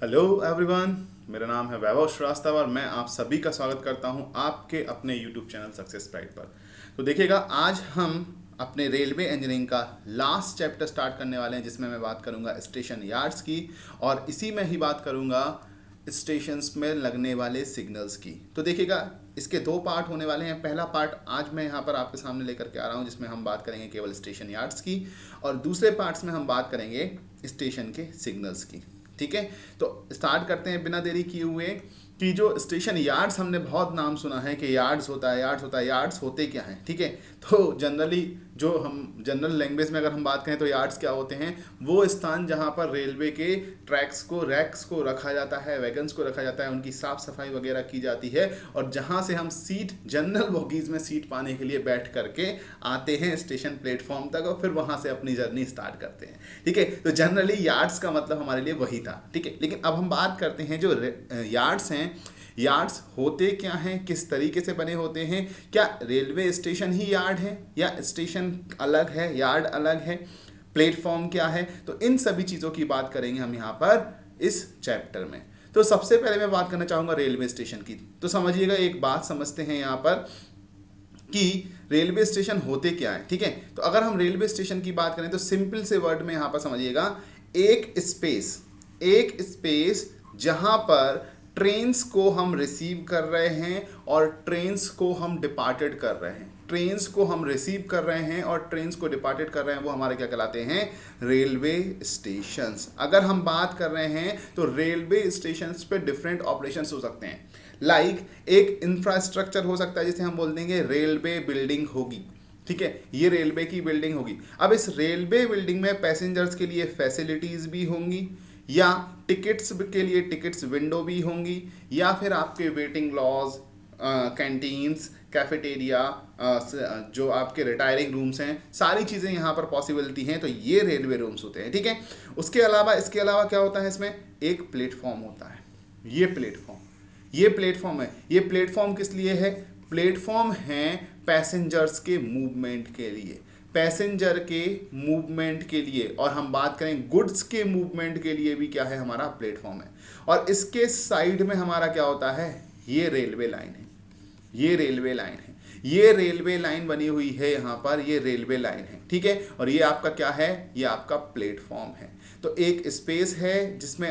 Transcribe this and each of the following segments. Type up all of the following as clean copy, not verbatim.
Hello everyone, मेरा नाम है वैभव श्रीवास्तव और मैं आप सभी का स्वागत करता हूं आपके अपने यूट्यूब चैनल सक्सेस प्राइड पर। तो देखिएगा, आज हम अपने रेलवे इंजीनियरिंग का लास्ट चैप्टर स्टार्ट करने वाले हैं, जिसमें मैं बात करूंगा स्टेशन यार्ड्स की और इसी में ही बात करूंगा स्टेशंस में लगने वाले सिग्नल्स की। तो देखिएगा, इसके दो पार्ट होने वाले हैं। पहला पार्ट आज मैं यहाँ पर आपके सामने लेकर के आ रहा हूँ, जिसमें हम बात करेंगे केवल स्टेशन यार्ड्स की, और दूसरे पार्ट्स में हम बात करेंगे स्टेशन के सिग्नल्स की। ठीक है, तो स्टार्ट करते हैं बिना देरी किए हुए कि जो स्टेशन यार्ड्स, हमने बहुत नाम सुना है कि यार्ड्स होता है, यार्ड्स होता है। यार्ड्स होते क्या हैं? ठीक है, तो जनरली जो हम जनरल लैंग्वेज में अगर हम बात करें तो यार्ड्स क्या होते हैं? वो स्थान जहां पर रेलवे के ट्रैक्स को, रैक्स को रखा जाता है, वैगन्स को रखा जाता है, उनकी साफ सफाई वगैरह की जाती है, और जहां से हम सीट, जनरल बोगीज में सीट पाने के लिए बैठ करके आते हैं स्टेशन प्लेटफॉर्म तक, और फिर वहां से अपनी जर्नी स्टार्ट करते हैं। ठीक है, तो जनरली यार्ड्स का मतलब हमारे लिए वही था। ठीक है, लेकिन अब हम बात करते हैं जो यार्ड्स हैं, यार्ड्स होते क्या हैं, किस तरीके से बने होते हैं, क्या रेलवे स्टेशन ही यार्ड है या स्टेशन अलग है, यार्ड अलग है, प्लेटफॉर्म क्या है? तो इन सभी चीज़ों की बात करेंगे हम यहाँ पर इस चैप्टर में। तो सबसे पहले मैं बात करना चाहूँगा रेलवे स्टेशन की। तो समझिएगा, एक बात समझते हैं यहाँ पर कि रेलवे स्टेशन होते क्या है। ठीक है, तो अगर हम रेलवे स्टेशन की बात करें तो सिंपल से वर्ड में यहाँ पर समझिएगा, एक स्पेस जहाँ पर ट्रेन्स को हम रिसीव कर रहे हैं और ट्रेन्स को हम डिपार्टेड कर रहे हैं। ट्रेन्स को हम रिसीव कर रहे हैं और ट्रेन्स को डिपार्टेड कर रहे हैं, वो हमारे क्या कहलाते हैं? Railway stations. अगर हम बात कर रहे हैं तो रेलवे स्टेशंस पे डिफरेंट ऑपरेशंस हो सकते हैं। एक इंफ्रास्ट्रक्चर हो सकता है, जिसे हम बोल देंगे रेलवे बिल्डिंग होगी। ठीक है, ये रेलवे की बिल्डिंग होगी। अब इस रेलवे बिल्डिंग में पैसेंजर्स के लिए फैसिलिटीज़ भी होंगी, या टिकट्स के लिए टिकट्स विंडो भी होंगी, या फिर आपके वेटिंग लॉज, कैंटीन्स, कैफेटेरिया, जो आपके रिटायरिंग रूम्स हैं, सारी चीज़ें यहाँ पर पॉसिबिलिटी हैं। तो ये रेलवे रूम्स होते हैं। ठीक है, इसके अलावा क्या होता है? इसमें एक प्लेटफॉर्म होता है। ये प्लेटफॉर्म है। ये प्लेटफॉर्म किस लिए है? प्लेटफॉर्म है पैसेंजर्स के मूवमेंट के लिए, पैसेंजर के मूवमेंट के लिए, और हम बात करें गुड्स के मूवमेंट के लिए भी क्या है? हमारा प्लेटफॉर्म है। और इसके साइड में हमारा क्या होता है? ये रेलवे लाइन है। ये रेलवे लाइन बनी हुई है यहाँ पर, ये रेलवे लाइन है। ठीक है, और ये आपका क्या है? ये आपका प्लेटफॉर्म है। तो एक स्पेस है जिसके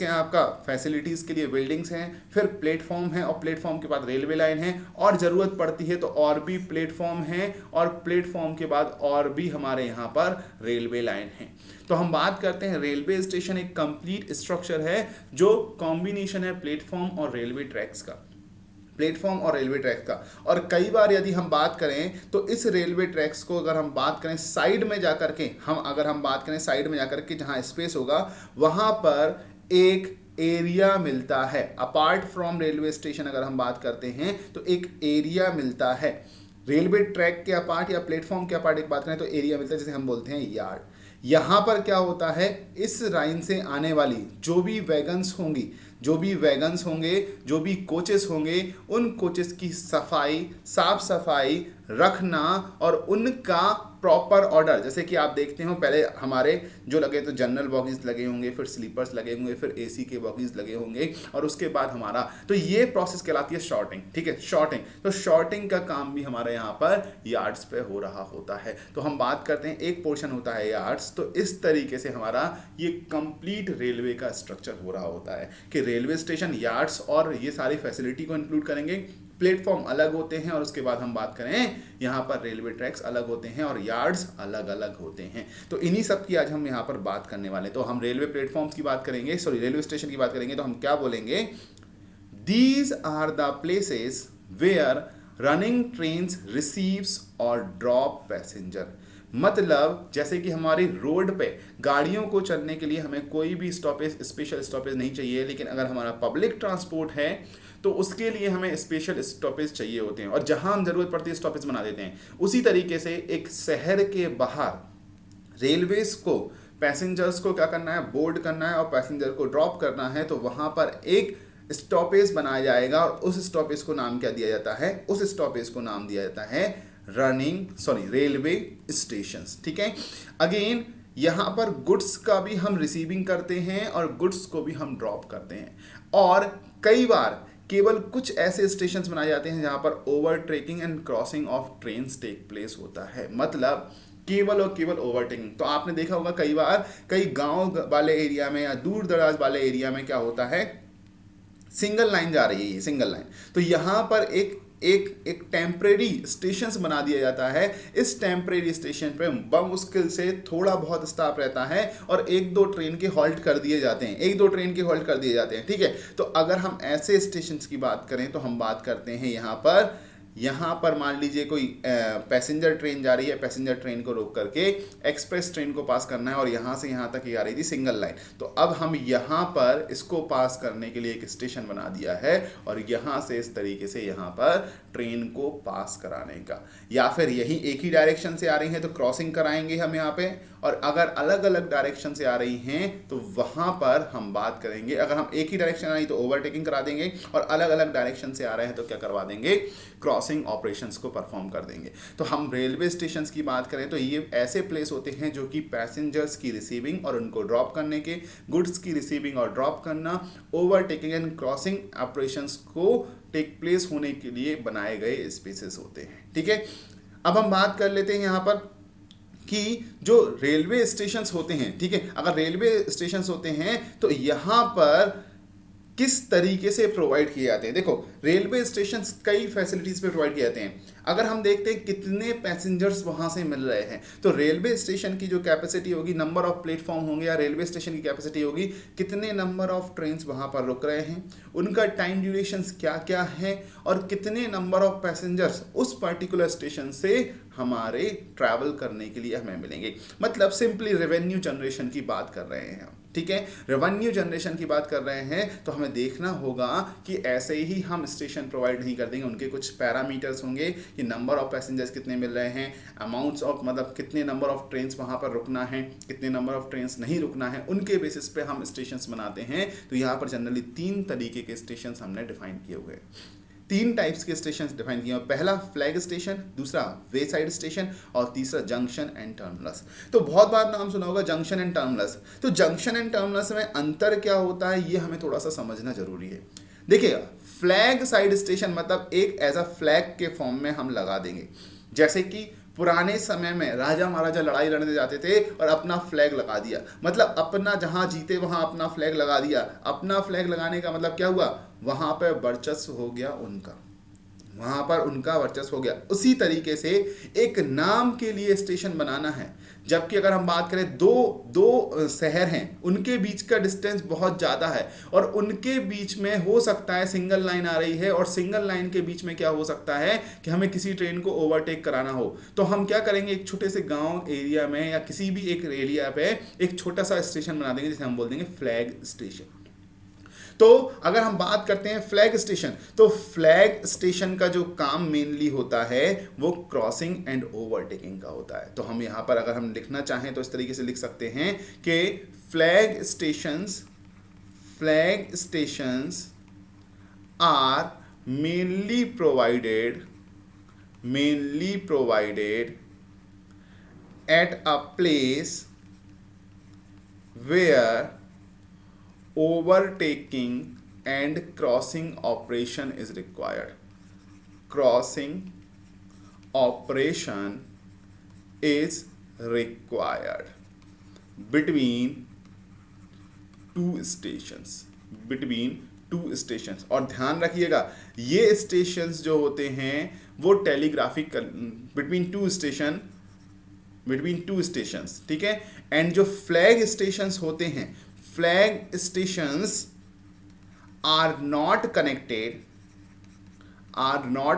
आपका फैसिलिटीज़ के लिए बिल्डिंग्स हैं, फिर प्लेटफॉर्म है, और प्लेटफॉर्म के बाद रेलवे लाइन है, और ज़रूरत पड़ती है तो और भी प्लेटफॉर्म है, और प्लेटफॉर्म के बाद और भी हमारे यहाँ पर रेलवे लाइन है। तो हम बात करते हैं, रेलवे स्टेशन एक कंप्लीट स्ट्रक्चर है जो कॉम्बिनेशन है प्लेटफॉर्म और रेलवे ट्रैक्स का, और कई बार यदि हम बात करें तो इस रेलवे ट्रैक्स को अगर हम बात करें साइड में जाकर के, जहां स्पेस होगा वहां पर एक एरिया मिलता है। अपार्ट फ्रॉम रेलवे स्टेशन अगर हम बात करते हैं तो एक एरिया मिलता है। रेलवे ट्रैक के अपार्ट या प्लेटफॉर्म के अपार्ट एक बात करें तो एरिया मिलता है, जिसे हम बोलते हैं यार्ड। यहाँ पर क्या होता है? इस लाइन से आने वाली जो भी वैगन्स होंगे, जो भी कोचेस होंगे, उन कोचेस की साफ सफाई रखना और उनका प्रॉपर ऑर्डर, जैसे कि आप देखते हो पहले हमारे जो लगे तो जनरल बॉगीज लगे होंगे, फिर स्लीपर्स लगे होंगे, फिर एसी के बॉगीज लगे होंगे, और उसके बाद हमारा, तो ये प्रोसेस कहलाती है शॉर्टिंग। ठीक है, तो शॉर्टिंग का काम भी हमारे यहाँ पर यार्ड्स पे हो रहा होता है। तो हम बात करते हैं, एक पोर्शन होता है यार्ड्स। तो इस तरीके से हमारा ये कंप्लीट रेलवे का स्ट्रक्चर हो रहा होता है कि रेलवे स्टेशन, यार्ड्स और ये सारी फैसिलिटी को इंक्लूड करेंगे। प्लेटफॉर्म अलग होते हैं, और उसके बाद हम बात करें यहाँ पर रेलवे ट्रैक्स अलग होते हैं और यार्ड्स अलग अलग होते हैं। तो इन्हीं सब की आज हम यहाँ पर बात करने वाले हैं। तो हम रेलवे प्लेटफॉर्म्स की बात करेंगे, रेलवे स्टेशन की बात करेंगे, तो हम क्या बोलेंगे? These are the places where running trains receives और ड्रॉप पैसेंजर। मतलब जैसे कि हमारी रोड पे गाड़ियों को चलने के लिए हमें कोई भी स्पेशल स्टॉपेज नहीं चाहिए, लेकिन अगर हमारा पब्लिक ट्रांसपोर्ट है तो उसके लिए हमें स्पेशल स्टॉपेज चाहिए होते हैं, और जहां हम जरूरत पड़ती है स्टॉपेज बना देते हैं। उसी तरीके से एक शहर के बाहर रेलवेज को, पैसेंजर्स को क्या करना है? बोर्ड करना है, और पैसेंजर को ड्रॉप करना है, तो वहां पर एक स्टॉपेज बनाया जाएगा, और उस स्टॉपेज को नाम क्या दिया जाता है? उस स्टॉपेज को नाम दिया जाता है रेलवे स्टेशंस। ठीक है, अगेन यहाँ पर गुड्स का भी हम रिसीविंग करते हैं और गुड्स को भी हम ड्रॉप करते हैं। और कई बार केवल कुछ ऐसे स्टेशन बनाए जाते हैं जहाँ पर overtaking and crossing of trains take place होता है, मतलब केवल और केवल ओवरटेकिंग। तो आपने देखा होगा कई बार कई गांव वाले एरिया में या दूर दराज वाले एरिया में क्या होता है, सिंगल लाइन जा रही है, ये सिंगल लाइन, तो यहाँ पर एक टेम्परेरी स्टेशन बना दिया जाता है। इस टेम्परेरी स्टेशन पे बमुश्किल से थोड़ा बहुत स्टाफ रहता है और एक दो ट्रेन के हॉल्ट कर दिए जाते हैं, ठीक है। तो अगर हम ऐसे स्टेशन की बात करें तो हम बात करते हैं यहाँ पर मान लीजिए कोई पैसेंजर ट्रेन जा रही है, पैसेंजर ट्रेन को रोक करके एक्सप्रेस ट्रेन को पास करना है और यहाँ से यहाँ तक ये आ रही थी सिंगल लाइन। तो अब हम यहाँ पर इसको पास करने के लिए एक स्टेशन बना दिया है और यहाँ से इस तरीके से यहाँ पर ट्रेन को पास कराने का, या फिर यही एक ही डायरेक्शन से आ रही हैं तो क्रॉसिंग कराएंगे हम यहाँ पे, और अगर अलग अलग डायरेक्शन से आ रही हैं तो वहाँ पर हम बात करेंगे, अगर हम एक ही डायरेक्शन आ रही तो ओवरटेकिंग करा देंगे और अलग अलग डायरेक्शन से आ रहे हैं तो क्या करवा देंगे, क्रॉसिंग ऑपरेशंस को परफॉर्म कर देंगे। तो हम रेलवे स्टेशन की बात करें तो ये ऐसे प्लेस होते हैं जो कि पैसेंजर्स की रिसीविंग और उनको ड्रॉप करने के, गुड्स की रिसीविंग और ड्रॉप करना, ओवरटेकिंग एंड क्रॉसिंग ऑपरेशंस को टेक प्लेस होने के लिए बनाए गए स्पेसेस होते हैं, ठीक है। अब हम बात कर लेते हैं यहाँ पर कि जो रेलवे स्टेशंस होते हैं, ठीक है, अगर रेलवे स्टेशंस होते हैं तो यहाँ पर किस तरीके से प्रोवाइड किए जाते हैं। देखो रेलवे स्टेशन कई फैसिलिटीज़ पे प्रोवाइड किए जाते हैं। अगर हम देखते हैं कितने पैसेंजर्स वहाँ से मिल रहे हैं तो रेलवे स्टेशन की जो कैपेसिटी होगी, नंबर ऑफ प्लेटफॉर्म होंगे या रेलवे स्टेशन की कैपेसिटी होगी, कितने नंबर ऑफ ट्रेन वहाँ पर रुक रहे हैं, उनका टाइम ड्यूरेशंस क्या क्या है और कितने नंबर ऑफ पैसेंजर्स उस पर्टिकुलर स्टेशन से हमारे ट्रैवल करने के लिए हमें मिलेंगे। मतलब सिंपली रेवेन्यू जनरेशन की बात कर रहे हैं हम, ठीक है। रेवेन्यू जनरेशन की बात कर रहे हैं तो हमें देखना होगा कि ऐसे ही हम स्टेशन प्रोवाइड नहीं कर देंगे, उनके कुछ पैरामीटर्स होंगे कि नंबर ऑफ पैसेंजर्स कितने मिल रहे हैं, अमाउंट्स ऑफ मतलब कितने नंबर ऑफ ट्रेन्स वहाँ पर रुकना है, कितने नंबर ऑफ ट्रेन्स नहीं रुकना है, उनके बेसिस पे हम स्टेशंस बनाते हैं। तो यहाँ पर जनरली 3 तरीके के स्टेशंस हमने डिफाइन किए हुए हैं। 3 टाइप्स के स्टेशन डिफाइन किए हैं, पहला फ्लैग स्टेशन, दूसरा वे साइड स्टेशन और तीसरा जंक्शन एंड टर्मिनस। तो बहुत बार नाम सुना होगा जंक्शन एंड टर्मिनस। तो जंक्शन एंड टर्मिनस में अंतर क्या होता है ये हमें थोड़ा सा समझना जरूरी है। देखिएगा, फ्लैग साइड स्टेशन मतलब एक एज अ फ्लैग के फॉर्म में हम लगा देंगे, जैसे कि पुराने समय में राजा महाराजा लड़ाई लड़ने जाते थे और अपना फ्लैग लगा दिया, मतलब अपना जहां जीते वहां अपना फ्लैग लगा दिया। अपना फ्लैग लगाने का मतलब क्या हुआ, वहां पर वर्चस्व हो गया उनका, वहां पर उनका वर्चस्व हो गया। उसी तरीके से एक नाम के लिए स्टेशन बनाना है, जबकि अगर हम बात करें दो शहर हैं, उनके बीच का डिस्टेंस बहुत ज़्यादा है और उनके बीच में हो सकता है सिंगल लाइन आ रही है और सिंगल लाइन के बीच में क्या हो सकता है कि हमें किसी ट्रेन को ओवरटेक कराना हो, तो हम क्या करेंगे, एक छोटे से गांव एरिया में या किसी भी एक एरिया पे एक छोटा सा स्टेशन बना देंगे जिसे हम बोल देंगे फ्लैग स्टेशन। तो अगर हम बात करते हैं फ्लैग स्टेशन, तो फ्लैग स्टेशन का जो काम मेनली होता है वो क्रॉसिंग एंड ओवरटेकिंग का होता है। तो हम यहाँ पर अगर हम लिखना चाहें तो इस तरीके से लिख सकते हैं कि flag stations are mainly provided at a place where overtaking and crossing operation is required. Crossing operation is required between two stations. और ध्यान रखिएगा ये स्टेशंस जो होते हैं वो टेलीग्राफिक बिटवीन टू स्टेशंस, ठीक है। एंड जो फ्लैग स्टेशंस होते हैं, flag stations are not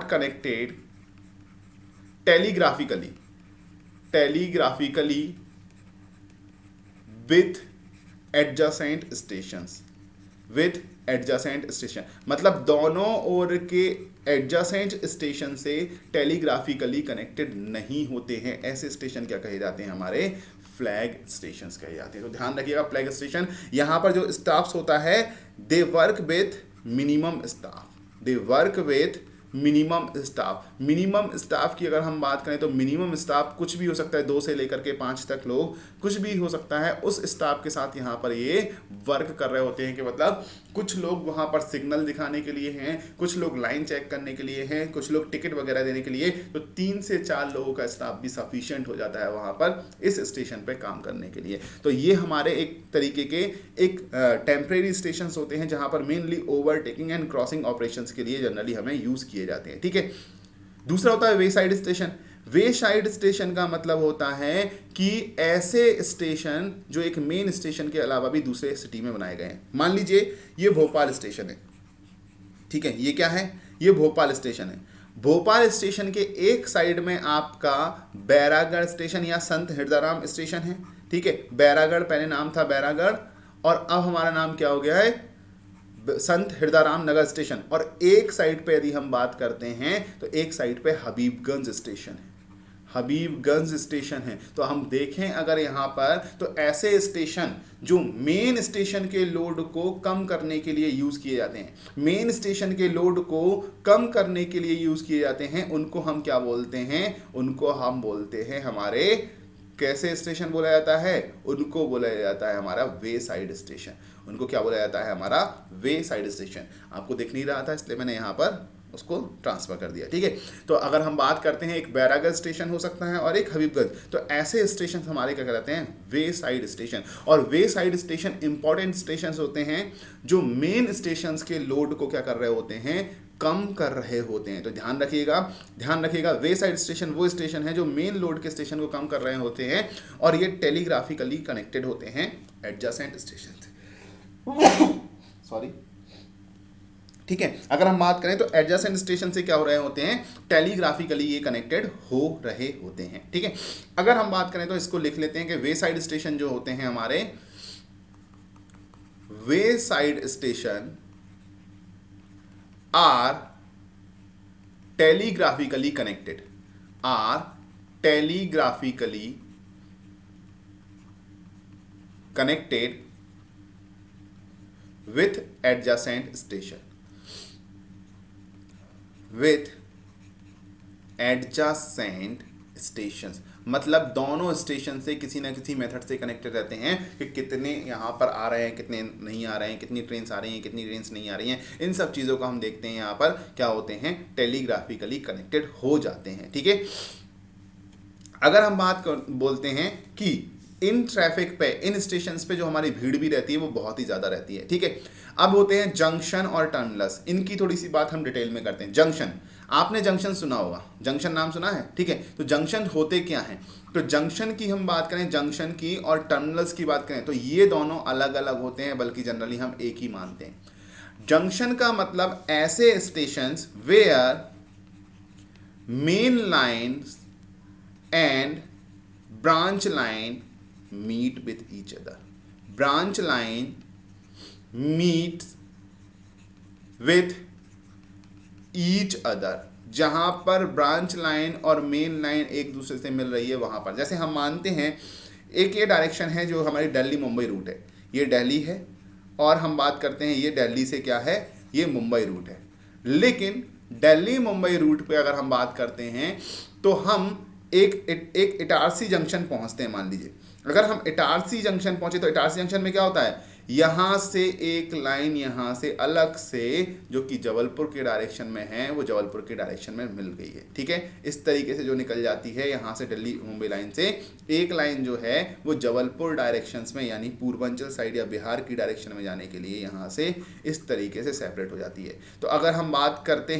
connected telegraphically with adjacent station, मतलब दोनों ओर के एडजेसेंट स्टेशन से टेलीग्राफिकली कनेक्टेड नहीं होते हैं। ऐसे स्टेशन क्या कहे जाते हैं, हमारे फ्लैग स्टेशंस कहे जाते हैं। तो ध्यान रखिएगा, फ्लैग स्टेशन यहाँ पर जो स्टाफ्स होता है they work with minimum minimum staff की अगर हम बात करें तो मिनिमम स्टाफ कुछ भी हो सकता है, 2 से लेकर के 5 तक लोग, कुछ भी हो सकता है। उस स्टाफ के साथ यहाँ पर ये वर्क कर रहे होते हैं कि मतलब कुछ लोग वहाँ पर सिग्नल दिखाने के लिए हैं, कुछ लोग लाइन चेक करने के लिए हैं, कुछ लोग टिकट वगैरह देने के लिए। तो 3 से 4 लोगों का स्टाफ भी सफिशिएंट हो जाता है वहाँ पर इस स्टेशन पे काम करने के लिए। तो ये हमारे एक तरीके के एक टेम्परेरी स्टेशन होते हैं जहाँ पर mainly overtaking and crossing operations के लिए जनरली हमें यूज़ किए जाते हैं, ठीक है। दूसरा होता है वे साइड स्टेशन। वे साइड स्टेशन का मतलब होता है कि ऐसे स्टेशन जो एक मेन स्टेशन के अलावा भी दूसरे सिटी में बनाए गए हैं। मान लीजिए ये भोपाल स्टेशन है, ठीक है, ये क्या है, ये भोपाल स्टेशन है। भोपाल स्टेशन के एक साइड में आपका बैरागढ़ स्टेशन या संत हिरदाराम स्टेशन है, ठीक है। बैरागढ़ पहले नाम था बैरागढ़, और अब हमारा नाम क्या हो गया है, संत हिरदाराम नगर स्टेशन। और एक साइड पे यदि हम बात करते हैं तो एक साइड पे हबीबगंज स्टेशन है, हबीबगंज स्टेशन है। तो हम देखें अगर यहाँ पर, तो ऐसे स्टेशन जो मेन स्टेशन के लोड को कम करने के लिए यूज़ किए जाते हैं, मेन स्टेशन के लोड को कम करने के लिए यूज़ किए जाते हैं, उनको हम क्या बोलते हैं, उनको हम बोलते हैं हमारे, कैसे स्टेशन बोला जाता है, उनको बोला जाता है हमारा वे साइड स्टेशन। उनको क्या बोला जाता है, हमारा वे साइड स्टेशन। आपको दिख नहीं रहा था इसलिए मैंने यहाँ पर उसको ट्रांसफर कर दिया, ठीक है। तो अगर हम बात करते हैं, एक बैरागढ़ स्टेशन हो सकता है और एक हबीबगंज, तो ऐसे स्टेशन हमारे क्या कहलाते हैं, वे साइड स्टेशन। और वे साइड स्टेशन इंपॉर्टेंट स्टेशन होते हैं जो मेन स्टेशन के लोड को क्या कर रहे होते हैं, कम कर रहे होते हैं। तो ध्यान रखिएगा, वे साइड स्टेशन वो स्टेशन है जो मेन लोड के स्टेशन को कम कर रहे होते हैं, और ये टेलीग्राफिकली कनेक्टेड होते हैं एडजेसेंट स्टेशन से। सॉरी, ठीक है। अगर हम बात करें तो एडजेसेंट स्टेशन से क्या हो रहे होते हैं, टेलीग्राफिकली ये कनेक्टेड हो रहे होते हैं, ठीक है। अगर हम बात करें तो इसको लिख लेते हैं कि वे साइड स्टेशन जो होते हैं हमारे, wayside station are telegraphically connected, are telegraphically connected with adjacent station, with adjacent stations। मतलब दोनों स्टेशन से किसी ना किसी मेथड से कनेक्टेड रहते हैं कि कितने यहाँ पर आ रहे हैं, कितने नहीं आ रहे हैं, कितनी ट्रेन आ रही हैं, कितनी ट्रेन नहीं आ रही हैं। इन सब चीज़ों को हम देखते हैं यहाँ पर क्या होते हैं, टेलीग्राफिकली कनेक्टेड हो जाते हैं, ठीक है। अगर हम बोलते हैं कि इन ट्रैफिक पे, इन स्टेशंस पे जो हमारी भीड़ भी रहती है वो बहुत ही ज़्यादा रहती है, ठीक है। अब होते हैं जंक्शन और टर्मिनल्स, इनकी थोड़ी सी बात हम डिटेल में करते हैं। जंक्शन, आपने जंक्शन सुना होगा, जंक्शन नाम सुना है, ठीक है। तो जंक्शन होते क्या हैं, तो जंक्शन की हम बात करें, जंक्शन की और टर्मिनल्स की बात करें तो ये दोनों अलग अलग होते हैं, बल्कि जनरली हम एक ही मानते हैं। जंक्शन का मतलब ऐसे stations where main lines and branch line meet with each other, branch line meets with each other। जहाँ पर ब्रांच लाइन और मेन लाइन एक दूसरे से मिल रही है वहाँ पर, जैसे हम मानते हैं एक ये डायरेक्शन है जो हमारी दिल्ली मुंबई रूट है, ये दिल्ली है, और हम बात करते हैं ये दिल्ली से क्या है, ये मुंबई रूट है। लेकिन दिल्ली मुंबई रूट पे अगर हम बात करते हैं तो हम एक इटारसी जंक्शन पहुंचते हैं। मान लीजिए अगर हम इटारसी जंक्शन पहुंचे तो इटारसी जंक्शन में क्या होता है, यहाँ से एक लाइन यहाँ से अलग से जो कि जबलपुर के डायरेक्शन में है वो जबलपुर के डायरेक्शन में मिल गई है, ठीक है। इस तरीके से जो निकल जाती है यहाँ से दिल्ली मुंबई लाइन से एक लाइन जो है वो जबलपुर डायरेक्शंस में यानी पूर्वांचल साइड या बिहार की डायरेक्शन में जाने के लिए यहाँ से इस तरीके से सेपरेट हो जाती है। तो अगर हम बात करते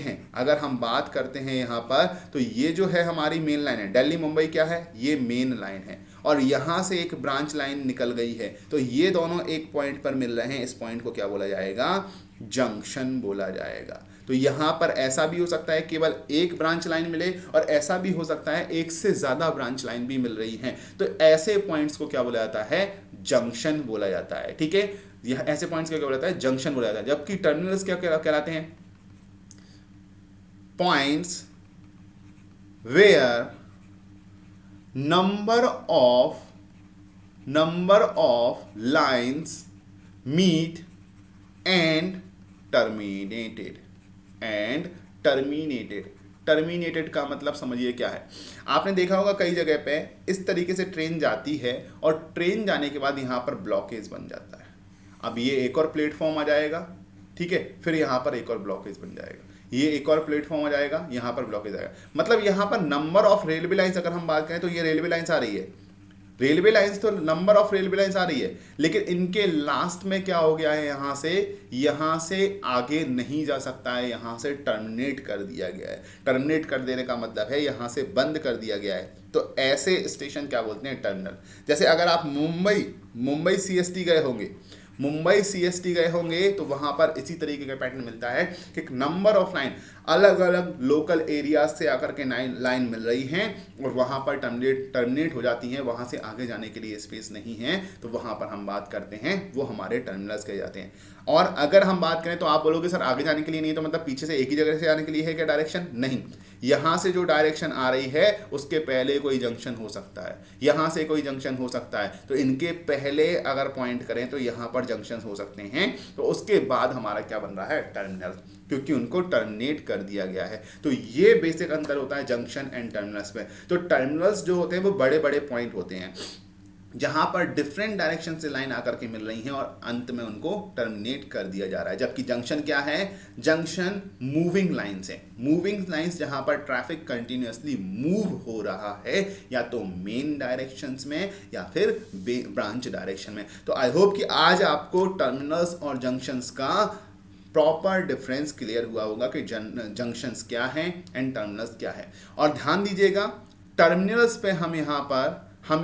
हैं यहाँ पर, तो ये जो है हमारी मेन लाइन है, दिल्ली मुंबई क्या है, ये मेन लाइन है, और यहाँ से एक ब्रांच लाइन निकल गई है। तो ये दोनों एक पॉइंट पर मिल रहे हैं, इस पॉइंट को क्या बोला जाएगा, जंक्शन बोला जाएगा। तो यहाँ पर ऐसा भी हो सकता है केवल एक ब्रांच लाइन मिले, और ऐसा भी हो सकता है एक से ज़्यादा ब्रांच लाइन भी मिल रही हैं। तो ऐसे पॉइंट्स को क्या बोला जाता है, जंक्शन बोला जाता है, ठीक है। यह ऐसे पॉइंट्स को क्या बोला जाता है, जंक्शन बोला जाता है। जबकि टर्मिनल्स क्या कहलाते हैं, points where number of lines meet and terminated terminated. Terminated का मतलब समझिए क्या है। आपने देखा होगा कई जगह पे इस तरीके से ट्रेन जाती है और ट्रेन जाने के बाद यहाँ पर ब्लॉकेज बन जाता है। अब ये एक और प्लेटफॉर्म आ जाएगा, ठीक है, फिर यहाँ पर एक और ब्लॉकेज बन जाएगा, ये एक और प्लेटफॉर्म आ जाएगा, यहाँ पर ब्लॉकेज आएगा। मतलब यहाँ पर नंबर ऑफ रेलवे लाइंस अगर हम बात करें तो ये रेलवे लाइंस आ रही है, रेलवे लाइंस तो नंबर ऑफ रेलवे लाइंस आ रही है, लेकिन इनके लास्ट में क्या हो गया है, यहाँ से आगे नहीं जा सकता है, यहाँ से टर्मिनेट कर दिया गया है। टर्मिनेट कर देने का मतलब है यहाँ से बंद कर दिया गया है। तो ऐसे स्टेशन क्या बोलते हैं, टर्मिनल। जैसे अगर आप मुंबई सीएसटी गए होंगे, मुंबई सीएसटी गए होंगे तो वहां पर इसी तरीके का पैटर्न मिलता है कि नंबर ऑफ लाइन अलग अलग लोकल एरियाज से आकर के लाइन मिल रही हैं और वहां पर टर्मिनेट हो जाती हैं, वहां से आगे जाने के लिए स्पेस नहीं है, तो वहां पर हम बात करते हैं वो हमारे टर्मिनल्स कहे जाते हैं। और अगर हम बात करें तो आप बोलोगे सर आगे जाने के लिए नहीं, तो मतलब पीछे से एक ही जगह से जाने के लिए है क्या डायरेक्शन? नहीं, यहाँ से जो डायरेक्शन आ रही है उसके पहले कोई जंक्शन हो सकता है, यहाँ से कोई जंक्शन हो सकता है, तो इनके पहले अगर पॉइंट करें तो यहाँ पर जंक्शन हो सकते हैं, तो उसके बाद हमारा क्या बन रहा है, टर्मिनल, क्योंकि उनको टर्मिनेट कर दिया गया है। तो ये बेसिक अंतर होता है जंक्शन एंड टर्मिनल्स में। तो टर्मिनल्स जो होते हैं वो बड़े बड़े पॉइंट होते हैं जहां पर डिफरेंट डायरेक्शन से लाइन आकर के मिल रही हैं और अंत में उनको टर्मिनेट कर दिया जा रहा है। जबकि जंक्शन क्या है, जंक्शन मूविंग लाइन्स है, मूविंग लाइन्स जहां पर ट्रैफिक कंटिन्यूअसली मूव हो रहा है, या तो मेन डायरेक्शंस में या फिर ब्रांच डायरेक्शन में। तो आई होप कि आज आपको टर्मिनल्स और जंक्शंस का प्रॉपर डिफरेंस क्लियर हुआ होगा कि जंक्शंस क्या हैं एंड टर्मिनल्स क्या है। और ध्यान दीजिएगा, टर्मिनल्स पे हम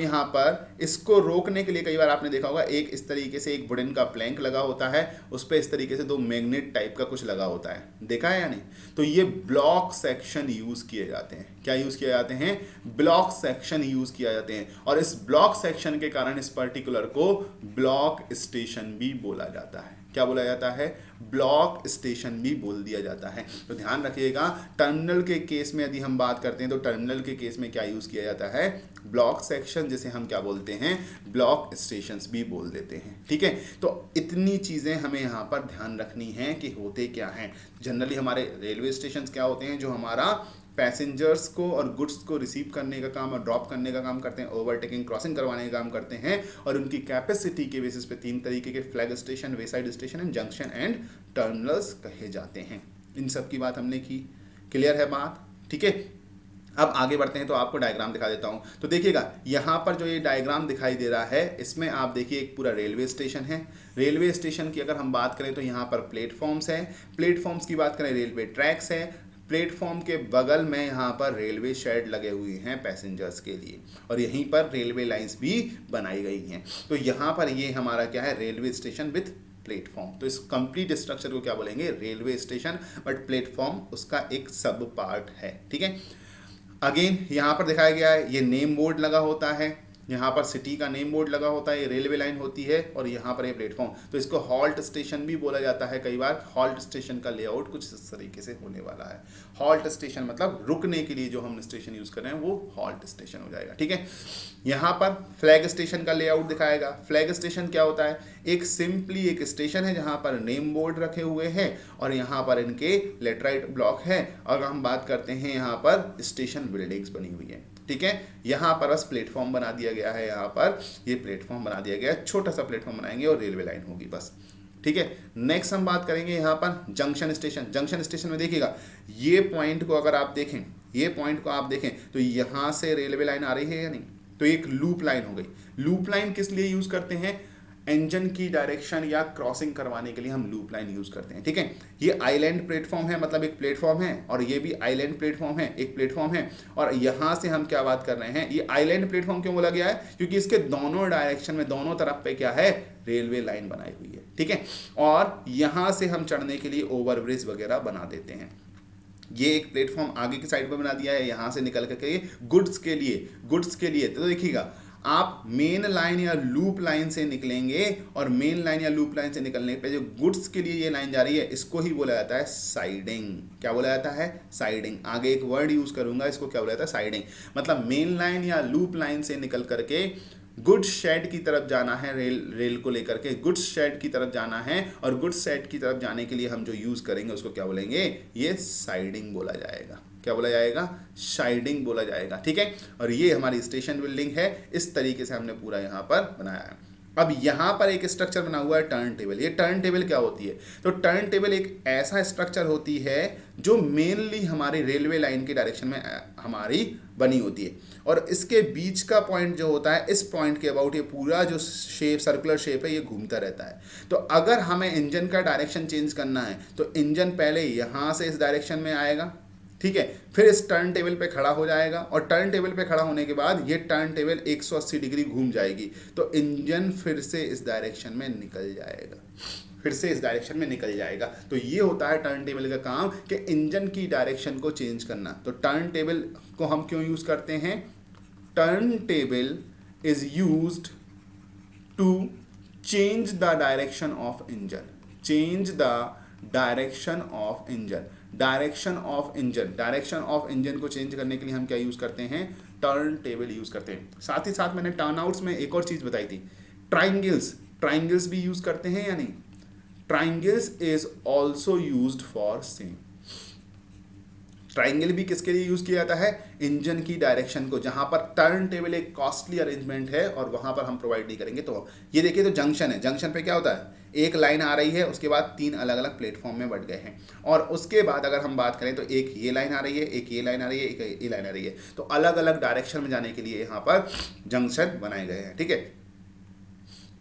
यहाँ पर इसको रोकने के लिए कई बार आपने देखा होगा एक इस तरीके से एक वुडन का प्लैंक लगा होता है, उस पर इस तरीके से दो मैग्नेट टाइप का कुछ लगा होता है, देखा है या नहीं? तो ये ब्लॉक सेक्शन यूज़ किए जाते हैं। क्या यूज़ किए जाते हैं? ब्लॉक सेक्शन यूज़ किया जाते हैं। और इस ब्लॉक सेक्शन के कारण इस पर्टिकुलर को ब्लॉक स्टेशन भी बोला जाता है। क्या बोला जाता है? ब्लॉक स्टेशन भी बोल दिया जाता है। तो ध्यान रखिएगा, टर्मिनल के केस में यदि हम बात करते हैं तो टर्मिनल के केस में क्या यूज़ किया जाता है? ब्लॉक सेक्शन, जिसे हम क्या बोलते हैं? ब्लॉक स्टेशंस भी बोल देते हैं। ठीक है, तो इतनी चीज़ें हमें यहाँ पर ध्यान रखनी है कि होते क्या हैं। जनरली हमारे रेलवे स्टेशन क्या होते हैं, जो हमारा पैसेंजर्स को और गुड्स को रिसीव करने का काम और ड्रॉप करने का काम करते हैं, ओवरटेकिंग क्रॉसिंग करवाने का काम करते हैं, और उनकी कैपेसिटी के बेसिस पे 3 तरीके के flag station, wayside station and junction and terminals कहे जाते हैं। इन सब की बात हमने की, क्लियर है बात? ठीक है, अब आगे बढ़ते हैं तो आपको डायग्राम दिखा देता हूं। तो देखिएगा यहाँ पर जो ये डायग्राम दिखाई दे रहा है, इसमें आप देखिए एक पूरा रेलवे स्टेशन है। रेलवे स्टेशन की अगर हम बात करें तो यहाँ पर प्लेटफॉर्म्स है, प्लेटफॉर्म्स की बात करें रेलवे ट्रैक्स है, प्लेटफॉर्म के बगल में यहाँ पर रेलवे शेड लगे हुए हैं पैसेंजर्स के लिए, और यहीं पर रेलवे लाइंस भी बनाई गई हैं। तो यहाँ पर ये हमारा क्या है, रेलवे स्टेशन विथ प्लेटफॉर्म। तो इस कंप्लीट स्ट्रक्चर को क्या बोलेंगे? रेलवे स्टेशन, बट प्लेटफॉर्म उसका एक सब पार्ट है। ठीक है, अगेन यहाँ पर दिखाया गया है, ये नेम बोर्ड लगा होता है, यहाँ पर सिटी का नेम बोर्ड लगा होता है, ये रेलवे लाइन होती है, और यहाँ पर ये प्लेटफॉर्म। तो इसको हॉल्ट स्टेशन भी बोला जाता है। कई बार हॉल्ट स्टेशन का लेआउट कुछ इस तरीके से होने वाला है। हॉल्ट स्टेशन मतलब रुकने के लिए जो हम स्टेशन यूज़ कर रहे हैं वो हॉल्ट स्टेशन हो जाएगा। ठीक है, यहाँ पर फ्लैग स्टेशन का लेआउट दिखाएगा। फ्लैग स्टेशन क्या होता है? एक सिंपली एक स्टेशन है जहाँ पर नेम बोर्ड रखे हुए हैं और यहाँ पर इनके लेटराइट ब्लॉक है, और हम बात करते हैं यहाँ पर स्टेशन बिल्डिंग्स बनी हुई है। ठीक है, यहाँ पर बस प्लेटफॉर्म बना दिया गया है, यहाँ पर ये प्लेटफॉर्म बना दिया गया है, छोटा सा प्लेटफॉर्म बनाएंगे और रेलवे लाइन होगी बस। ठीक है, नेक्स्ट हम बात करेंगे यहाँ पर जंक्शन स्टेशन। जंक्शन स्टेशन में देखिएगा, ये पॉइंट को अगर आप देखें, ये पॉइंट को आप देखें तो यहाँ से रेलवे लाइन आ रही है या नहीं? तो एक लूप लाइन हो गई। लूप लाइन किस लिए यूज़ करते हैं? इंजन की डायरेक्शन या क्रॉसिंग करवाने के लिए हम लूप लाइन यूज़ करते हैं। ठीक है, ये आइलैंड प्लेटफॉर्म है, मतलब एक प्लेटफॉर्म है, और ये भी आइलैंड प्लेटफॉर्म है, एक प्लेटफॉर्म है। और यहाँ से हम क्या बात कर रहे हैं, ये आइलैंड प्लेटफॉर्म क्यों बोला गया है? क्योंकि इसके दोनों डायरेक्शन में, दोनों तरफ पे क्या है, रेलवे लाइन बनाई हुई है। ठीक है, और यहाँ से हम चढ़ने के लिए ओवरब्रिज वगैरह बना देते हैं। ये एक प्लेटफॉर्म आगे की साइड पर बना दिया है, यहाँ से निकल करके गुड्स के लिए। तो देखिएगा, आप मेन लाइन या लूप लाइन से निकलेंगे, और मेन लाइन या लूप लाइन से निकलने पे जो गुड्स के लिए ये लाइन जा रही है, इसको ही बोला जाता है साइडिंग। क्या बोला जाता है? साइडिंग। आगे एक वर्ड यूज करूंगा, इसको क्या बोला जाता है? साइडिंग। मतलब मेन लाइन या लूप लाइन से निकल करके गुड्स शेड की तरफ जाना है, रेल को लेकर के गुड्स शेड की तरफ जाना है, और गुड्स शेड की तरफ जाने के लिए हम जो यूज़ करेंगे उसको क्या बोलेंगे, ये साइडिंग बोला जाएगा। क्या बोला जाएगा, साइडिंग बोला जाएगा, ठीक है। और ये हमारी स्टेशन बिल्डिंग है, इस तरीके से हमने पूरा यहाँ पर बनाया है। अब यहाँ पर एक स्ट्रक्चर बना हुआ है टर्न टेबल। ये टर्न टेबल क्या होती है, तो टर्न टेबल एक ऐसा स्ट्रक्चर होती है जो मेनली हमारी रेलवे लाइन के डायरेक्शन में हमारी बनी होती है, और इसके बीच का पॉइंट जो होता है, इस पॉइंट के अबाउट ये पूरा जो शेप, सर्कुलर शेप है, ये घूमता रहता है। तो अगर हमें इंजन का डायरेक्शन चेंज करना है तो इंजन पहले यहाँ से इस डायरेक्शन में आएगा, ठीक है, फिर इस टर्न टेबल पे खड़ा हो जाएगा, और टर्न टेबल पे खड़ा होने के बाद ये टर्न टेबल 180 डिग्री घूम जाएगी, तो इंजन फिर से इस डायरेक्शन में निकल जाएगा, फिर से इस डायरेक्शन में निकल जाएगा। तो ये होता है टर्न टेबल का काम, कि इंजन की डायरेक्शन को चेंज करना। तो टर्न टेबल को हम क्यों यूज़ करते हैं, turn table is used to change the direction of engine, change the direction of engine, direction of engine, direction of engine को चेंज करने के लिए हम क्या यूज़ करते हैं, टर्न टेबल यूज़ करते हैं। साथ ही साथ मैंने टर्न आउट्स में एक और चीज़ बताई थी, ट्राइंगल्स, ट्राइंगल्स भी यूज़ करते हैं या नहीं, triangles is also used for same. Triangle भी किसके लिए यूज़ किया जाता है, इंजन की डायरेक्शन को, जहां पर टर्न टेबल एक कॉस्टली अरेंजमेंट है और वहां पर हम प्रोवाइड नहीं करेंगे। तो ये देखिए, तो जंक्शन है, जंक्शन पे क्या होता है, एक लाइन आ रही है, उसके बाद 3 अलग अलग प्लेटफॉर्म में बट गए हैं, और उसके बाद अगर हम बात करें तो एक ये लाइन आ रही है, एक ये लाइन आ रही है, एक ये लाइन आ रही है, तो अलग अलग डायरेक्शन में जाने के लिए यहाँ पर जंक्शन बनाए गए हैं, ठीक है।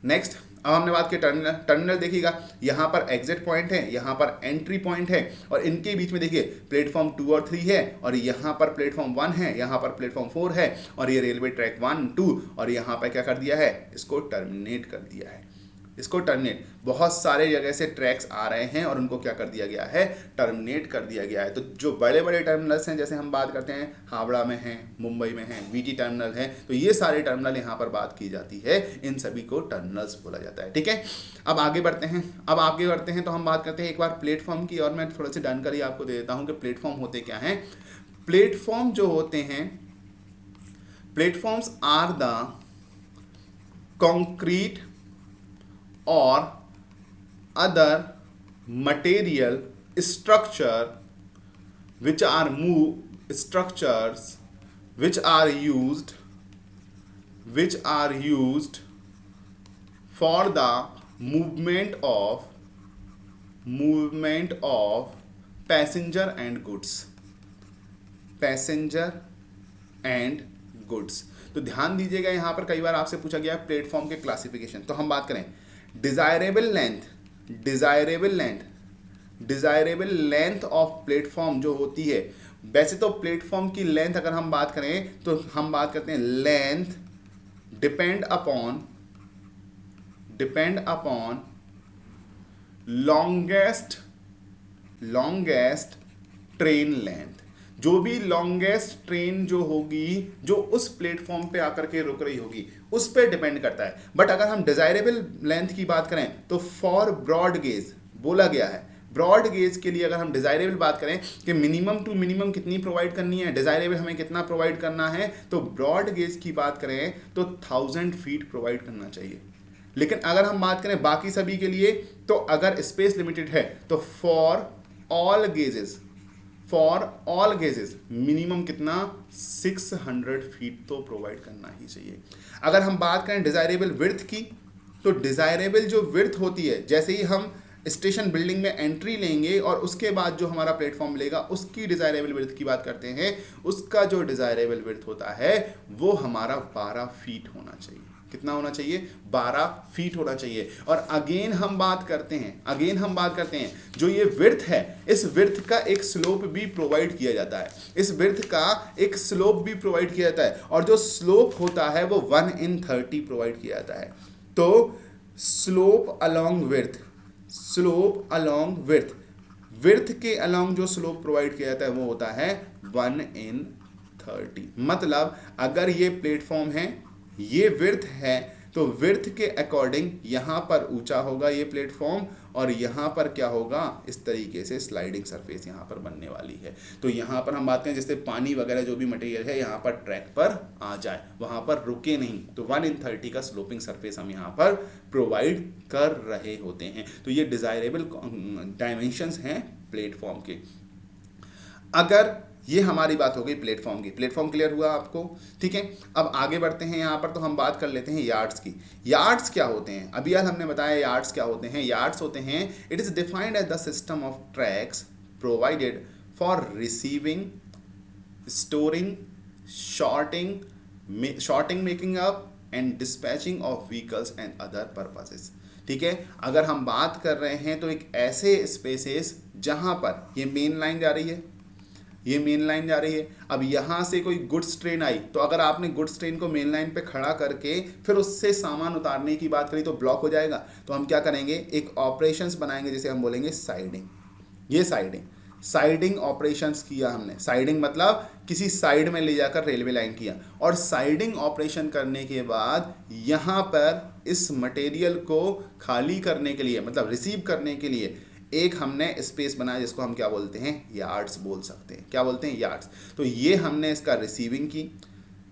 नेक्स्ट, अब हमने बात की टर्मिनल। टर्मिनल देखिएगा, यहाँ पर एग्जिट पॉइंट है, यहाँ पर एंट्री पॉइंट है, और इनके बीच में देखिए प्लेटफॉर्म 2 और 3 है, और यहाँ पर प्लेटफॉर्म 1 है, यहाँ पर प्लेटफॉर्म 4 है, और ये रेलवे ट्रैक 1, 2, और यहाँ पर क्या कर दिया है, इसको टर्मिनेट कर दिया है, इसको टर्मिनेट। बहुत सारे जगह से ट्रैक्स आ रहे हैं और उनको क्या कर दिया गया है, टर्मिनेट कर दिया गया है। तो जो बड़े बड़े टर्मिनल्स हैं, जैसे हम बात करते हैं हावड़ा में हैं, मुंबई में हैं, वीटी टर्मिनल है, तो ये सारे टर्मिनल यहाँ पर बात की जाती है, इन सभी को टर्मिनल्स बोला जाता है, ठीक है। अब आगे बढ़ते हैं, तो हम बात करते हैं एक बार प्लेटफॉर्म की, और मैं थोड़ी सी जानकारी आपको दे देता हूँ कि प्लेटफॉर्म होते क्या हैं। प्लेटफॉर्म जो होते हैं, platforms are the concrete or other material structure which are structures which are used for the movement of passenger and goods। तो ध्यान दीजिएगा, यहाँ पर कई बार आपसे पूछा गया प्लेटफॉर्म के क्लासिफिकेशन। तो हम बात करें डिजायरेबल लेंथ ऑफ प्लेटफॉर्म जो होती है, वैसे तो प्लेटफॉर्म की लेंथ अगर हम बात करें तो हम बात करते हैं length depend upon longest train length. जो भी लॉन्गेस्ट ट्रेन जो होगी, जो उस प्लेटफॉर्म पे आकर के रुक रही होगी, उस पे डिपेंड करता है। बट अगर हम डिजायरेबल लेंथ की बात करें तो फॉर ब्रॉड गेज बोला गया है। ब्रॉड गेज के लिए अगर हम डिजायरेबल बात करें कि मिनिमम टू मिनिमम कितनी प्रोवाइड करनी है, डिजायरेबल हमें कितना प्रोवाइड करना है, तो ब्रॉड गेज की बात करें तो 1000 फीट प्रोवाइड करना चाहिए। लेकिन अगर हम बात करें बाकी सभी के लिए, तो अगर स्पेस लिमिटेड है तो फॉर ऑल गेजेस मिनिमम कितना, 600 फीट तो प्रोवाइड करना ही चाहिए। अगर हम बात करें डिजायरेबल विड्थ की, तो डिजायरेबल जो विड्थ होती है, जैसे ही हम स्टेशन बिल्डिंग में एंट्री लेंगे और उसके बाद जो हमारा प्लेटफॉर्म मिलेगा, उसकी डिजायरेबल विड्थ की बात करते हैं, उसका जो डिजायरेबल विड्थ होता है वो हमारा 12 फीट होना चाहिए। कितना होना चाहिए, 12 फीट होना चाहिए। और अगेन हम बात करते हैं जो ये विड्थ है, इस विड्थ का एक स्लोप भी प्रोवाइड किया जाता है, और जो स्लोप होता है वो 1/30 प्रोवाइड किया जाता है। तो स्लोप अलोंग विड्थ के अलोंग जो स्लोप प्रोवाइड किया जाता है वो होता है 1/30। मतलब अगर ये प्लेटफॉर्म है, ये विड्थ है, तो विड्थ के अकॉर्डिंग यहाँ पर ऊंचा होगा ये प्लेटफॉर्म, और यहाँ पर क्या होगा, इस तरीके से स्लाइडिंग सरफेस यहाँ पर बनने वाली है। तो यहाँ पर हम बात करें जैसे पानी वगैरह जो भी मटेरियल है यहाँ पर ट्रैक पर आ जाए, वहाँ पर रुके नहीं, तो 1/30 का स्लोपिंग सरफेस हम यहाँ पर प्रोवाइड कर रहे होते हैं। तो ये डिजायरेबल डायमेंशंस हैं प्लेटफॉर्म के। अगर ये हमारी बात हो गई प्लेटफॉर्म की, प्लेटफॉर्म क्लियर हुआ आपको, ठीक है। अब आगे बढ़ते हैं यहाँ पर, तो हम बात कर लेते हैं यार्ड्स की। यार्ड्स क्या होते हैं, अभी यार हमने बताया यार्ड्स क्या होते हैं। यार्ड्स होते हैं, it is defined as the system of tracks provided for receiving, storing, sorting making up and dispatching of vehicles and other purposes, ठीक है। अगर हम बात कर रहे हैं तो एक ऐसे स्पेसेस जहां पर ये मेन लाइन जा रही है, ये मेन लाइन जा रही है, अब यहाँ से कोई गुड्स ट्रेन आई, तो अगर आपने गुड्स ट्रेन को मेन लाइन पे खड़ा करके फिर उससे सामान उतारने की बात करी तो ब्लॉक हो जाएगा। तो हम क्या करेंगे, एक ऑपरेशंस बनाएंगे जिसे हम बोलेंगे साइडिंग। ये साइडिंग ऑपरेशंस किया हमने। साइडिंग मतलब किसी साइड में ले जाकर रेलवे लाइन किया, और साइडिंग ऑपरेशन करने के बाद यहाँ पर इस मटेरियल को खाली करने के लिए, मतलब रिसीव करने के लिए एक हमने स्पेस बनाया जिसको हम क्या बोलते हैं, यार्ड्स बोल सकते हैं। क्या बोलते हैं, यार्ड्स। तो ये हमने इसका रिसीविंग की,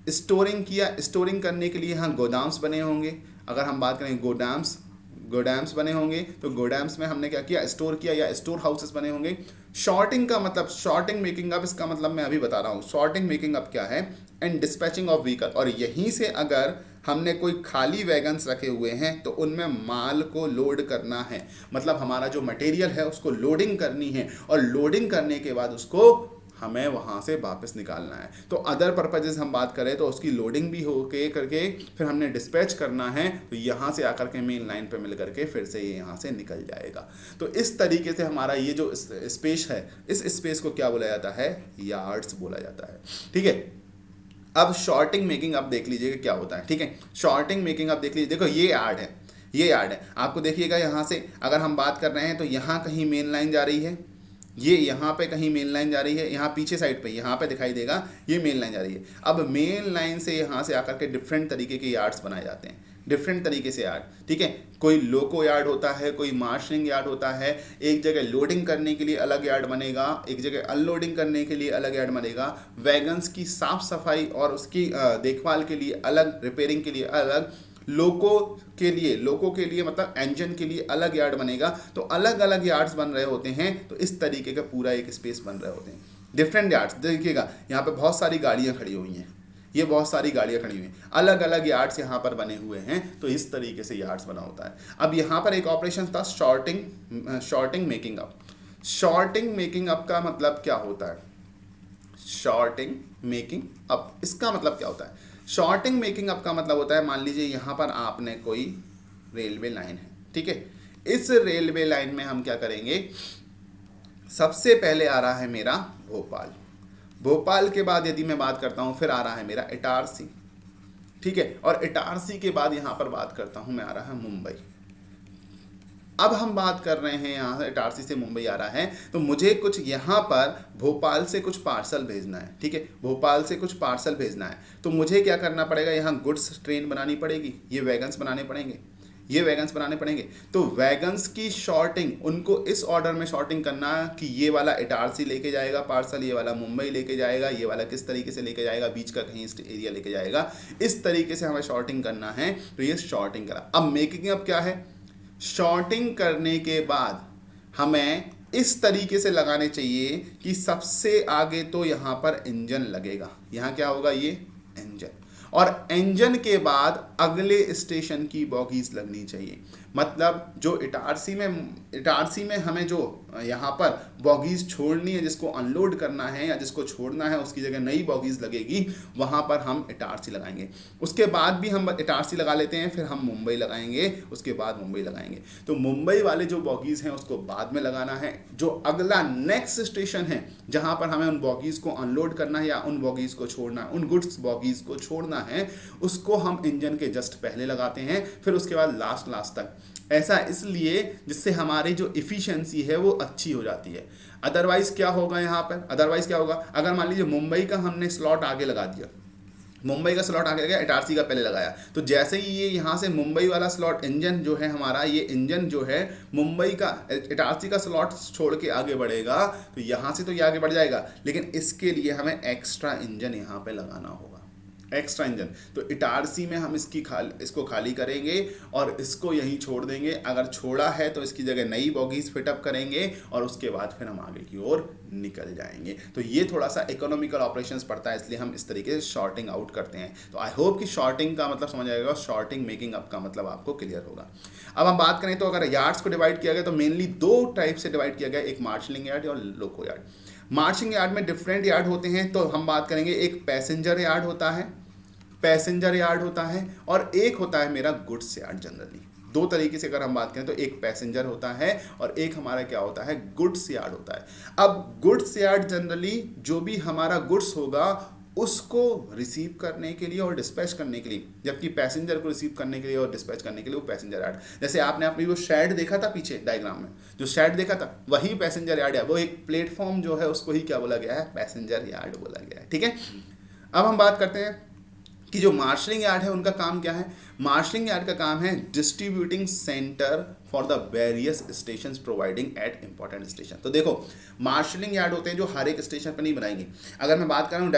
स्टोरिंग किया। स्टोरिंग करने के लिए यहाँ गोदाम्स बने होंगे। अगर हम बात करें गोडाम्स बने होंगे, तो गोडाम्स में हमने क्या किया, स्टोर किया, या स्टोर हाउसेस बने होंगे। शॉर्टिंग का मतलब, शॉर्टिंग मेकिंग अप, इसका मतलब मैं अभी बता रहा हूँ। शॉर्टिंग मेकिंग अप क्या है, एंड डिस्पैचिंग ऑफ व्हीकल, और यहीं से अगर हमने कोई खाली वैगन्स रखे हुए हैं तो उनमें माल को लोड करना है, मतलब हमारा जो मटेरियल है उसको लोडिंग करनी है, और लोडिंग करने के बाद उसको हमें वहाँ से वापस निकालना है। तो अदर पर्पजेस हम बात करें तो उसकी लोडिंग भी होके करके फिर हमने डिस्पैच करना है, तो यहाँ से आकर के मेन लाइन पे मिल करके फिर से ये यहाँ से निकल जाएगा। तो इस तरीके से हमारा ये जो स्पेस है, इस स्पेस को क्या बोला जाता है, यार्ड्स बोला जाता है, ठीक है। अब शॉर्टिंग मेकिंग अब देख लीजिएगा क्या होता है, ठीक है। शॉर्टिंग मेकिंग अब देख लीजिए, देखो ये यार्ड है, आपको देखिएगा यहाँ से अगर हम बात कर रहे हैं तो यहाँ कहीं मेन लाइन जा रही है, ये यहाँ पे कहीं मेन लाइन जा रही है, यहाँ पीछे साइड पे यहाँ पे दिखाई देगा ये मेन लाइन जा रही है। अब मेन लाइन से यहाँ से आकर के डिफरेंट तरीके के यार्ड्स बनाए जाते हैं, डिफरेंट तरीके से यार्ड, ठीक है। कोई लोको यार्ड होता है, कोई मार्शलिंग यार्ड होता है। एक जगह लोडिंग करने के लिए अलग यार्ड बनेगा, एक जगह अनलोडिंग करने के लिए अलग यार्ड बनेगा। वैगन्स की साफ सफाई और उसकी देखभाल के लिए अलग, रिपेयरिंग के लिए अलग, लोको के लिए मतलब इंजन के लिए अलग यार्ड बनेगा। तो अलग अलग यार्ड्स बन रहे होते हैं, तो इस तरीके का पूरा एक स्पेस बन रहे होते हैं, डिफरेंट यार्ड्स। देखिएगा यहाँ पे बहुत सारी गाड़ियाँ खड़ी हुई हैं, ये बहुत सारी गाड़ियाँ खड़ी हुई हैं, अलग अलग यार्ड्स यहाँ पर बने हुए हैं, तो इस तरीके से यार्ड्स बना होता है। अब यहाँ पर एक ऑपरेशन था sorting making up. Sorting making up का मतलब क्या होता है, शॉर्टिंग मेकिंग अप इसका मतलब क्या होता है। शॉर्टिंग मेकिंग अप का मतलब होता है, मान लीजिए यहाँ पर आपने कोई रेलवे लाइन है, ठीक है। इस रेलवे लाइन में हम क्या करेंगे, सबसे पहले आ रहा है मेरा भोपाल के बाद यदि मैं बात करता हूँ फिर आ रहा है मेरा इटारसी, ठीक है। और इटारसी के बाद यहाँ पर बात करता हूँ मैं, आ रहा है मुंबई। अब हम बात कर रहे हैं यहाँ से इटारसी से मुंबई आ रहा है, तो मुझे कुछ यहाँ पर भोपाल से कुछ पार्सल भेजना है, ठीक है। भोपाल से कुछ पार्सल भेजना है, तो मुझे क्या करना पड़ेगा, यहाँ गुड्स ट्रेन बनानी पड़ेगी, ये वैगन्स बनाने पड़ेंगे। तो वैगन्स की शॉर्टिंग, उनको इस ऑर्डर में शॉर्टिंग करना कि ये वाला इटारसी लेके जाएगा पार्सल, ये वाला मुंबई लेके जाएगा, ये वाला किस तरीके से लेके जाएगा, बीच का कहीं एरिया लेके जाएगा, इस तरीके से हमें शॉर्टिंग करना है। तो ये शॉर्टिंग करा। अब मेकिंग अप क्या है, शॉर्टिंग करने के बाद हमें इस तरीके से लगाने चाहिए कि सबसे आगे तो यहाँ पर इंजन लगेगा, यहाँ क्या होगा, ये इंजन, और इंजन के बाद अगले स्टेशन की बॉगीज लगनी चाहिए। मतलब जो इटारसी में हमें जो यहाँ पर बॉगीज छोड़नी है, जिसको अनलोड करना है या जिसको छोड़ना है, उसकी जगह नई बॉगीज लगेगी, वहाँ पर हम इटारसी लगाएंगे। उसके बाद भी हम इटारसी लगा लेते हैं, फिर हम मुंबई लगाएंगे, उसके बाद मुंबई लगाएंगे। तो मुंबई वाले जो बॉगीज हैं उसको बाद में लगाना है। जो अगला नेक्स्ट स्टेशन है जहाँ पर हमें उन बॉगीज को अनलोड करना है या उन बॉगीज को छोड़ना है, उन गुड्स बॉगीज को छोड़ना है, उसको हम इंजन के जस्ट पहले लगाते हैं, फिर उसके बाद लास्ट तक। ऐसा इसलिए जिससे हमारी जो इफ़िशियंसी है वो अच्छी हो जाती है। अदरवाइज क्या होगा यहाँ पर, अगर मान लीजिए मुंबई का हमने स्लॉट आगे लगा दिया, मुंबई का स्लॉट आगे गया, इटारसी का पहले लगाया, तो जैसे ही ये यहाँ से मुंबई वाला स्लॉट इंजन जो है हमारा, ये इंजन जो है मुंबई का इटारसी का स्लॉट छोड़ के आगे बढ़ेगा, तो यहाँ से तो ये आगे बढ़ जाएगा, लेकिन इसके लिए हमें एक्स्ट्रा इंजन यहाँ पे लगाना होगा, एक्स्ट्रा इंजन। तो इटारसी में हम इसको खाली करेंगे और इसको यहीं छोड़ देंगे, अगर छोड़ा है तो इसकी जगह नई बॉगीज फिटअप करेंगे और उसके बाद फिर हम आगे की ओर निकल जाएंगे। तो ये थोड़ा सा इकोनॉमिकल ऑपरेशंस पड़ता है, इसलिए हम इस तरीके से शॉर्टिंग आउट करते हैं। तो आई होप कि शॉर्टिंग का मतलब समझ आएगा, शॉर्टिंग मेकिंग अप का मतलब आपको क्लियर होगा। अब हम बात करें तो अगर यार्ड्स को डिवाइड किया गया तो मेनली दो टाइप से डिवाइड किया गया, एक मार्शलिंग यार्ड और लोको यार्ड। मार्शलिंग यार्ड में डिफरेंट यार्ड होते हैं, तो हम बात करेंगे एक पैसेंजर यार्ड होता है, पैसेंजर यार्ड होता है, और एक होता है मेरा गुड्स यार्ड। जनरली दो तरीके से अगर हम बात करें तो एक पैसेंजर होता है और एक हमारा क्या होता है, गुड्स यार्ड होता है। अब गुड्स यार्ड जनरली जो भी हमारा गुड्स होगा उसको रिसीव करने के लिए और डिस्पैच करने के लिए, जबकि पैसेंजर को रिसीव करने के लिए और डिस्पैच करने के लिए वो पैसेंजर यार्ड। जैसे आपने अपनी वो शेड देखा था पीछे डायग्राम में, जो शेड देखा था वही पैसेंजर यार्ड है, वो एक प्लेटफॉर्म जो है उसको ही क्या बोला गया है, पैसेंजर यार्ड बोला गया है। ठीक है, अब हम बात करते हैं कि जो मार्शलिंग यार्ड है उनका काम क्या है। मार्शलिंग यार्ड का काम है distributing centre for the various stations providing at important station. तो देखो मार्शलिंग यार्ड होते हैं जो हर एक स्टेशन पर नहीं बनाएंगे। अगर मैं बात कर रहा हूँ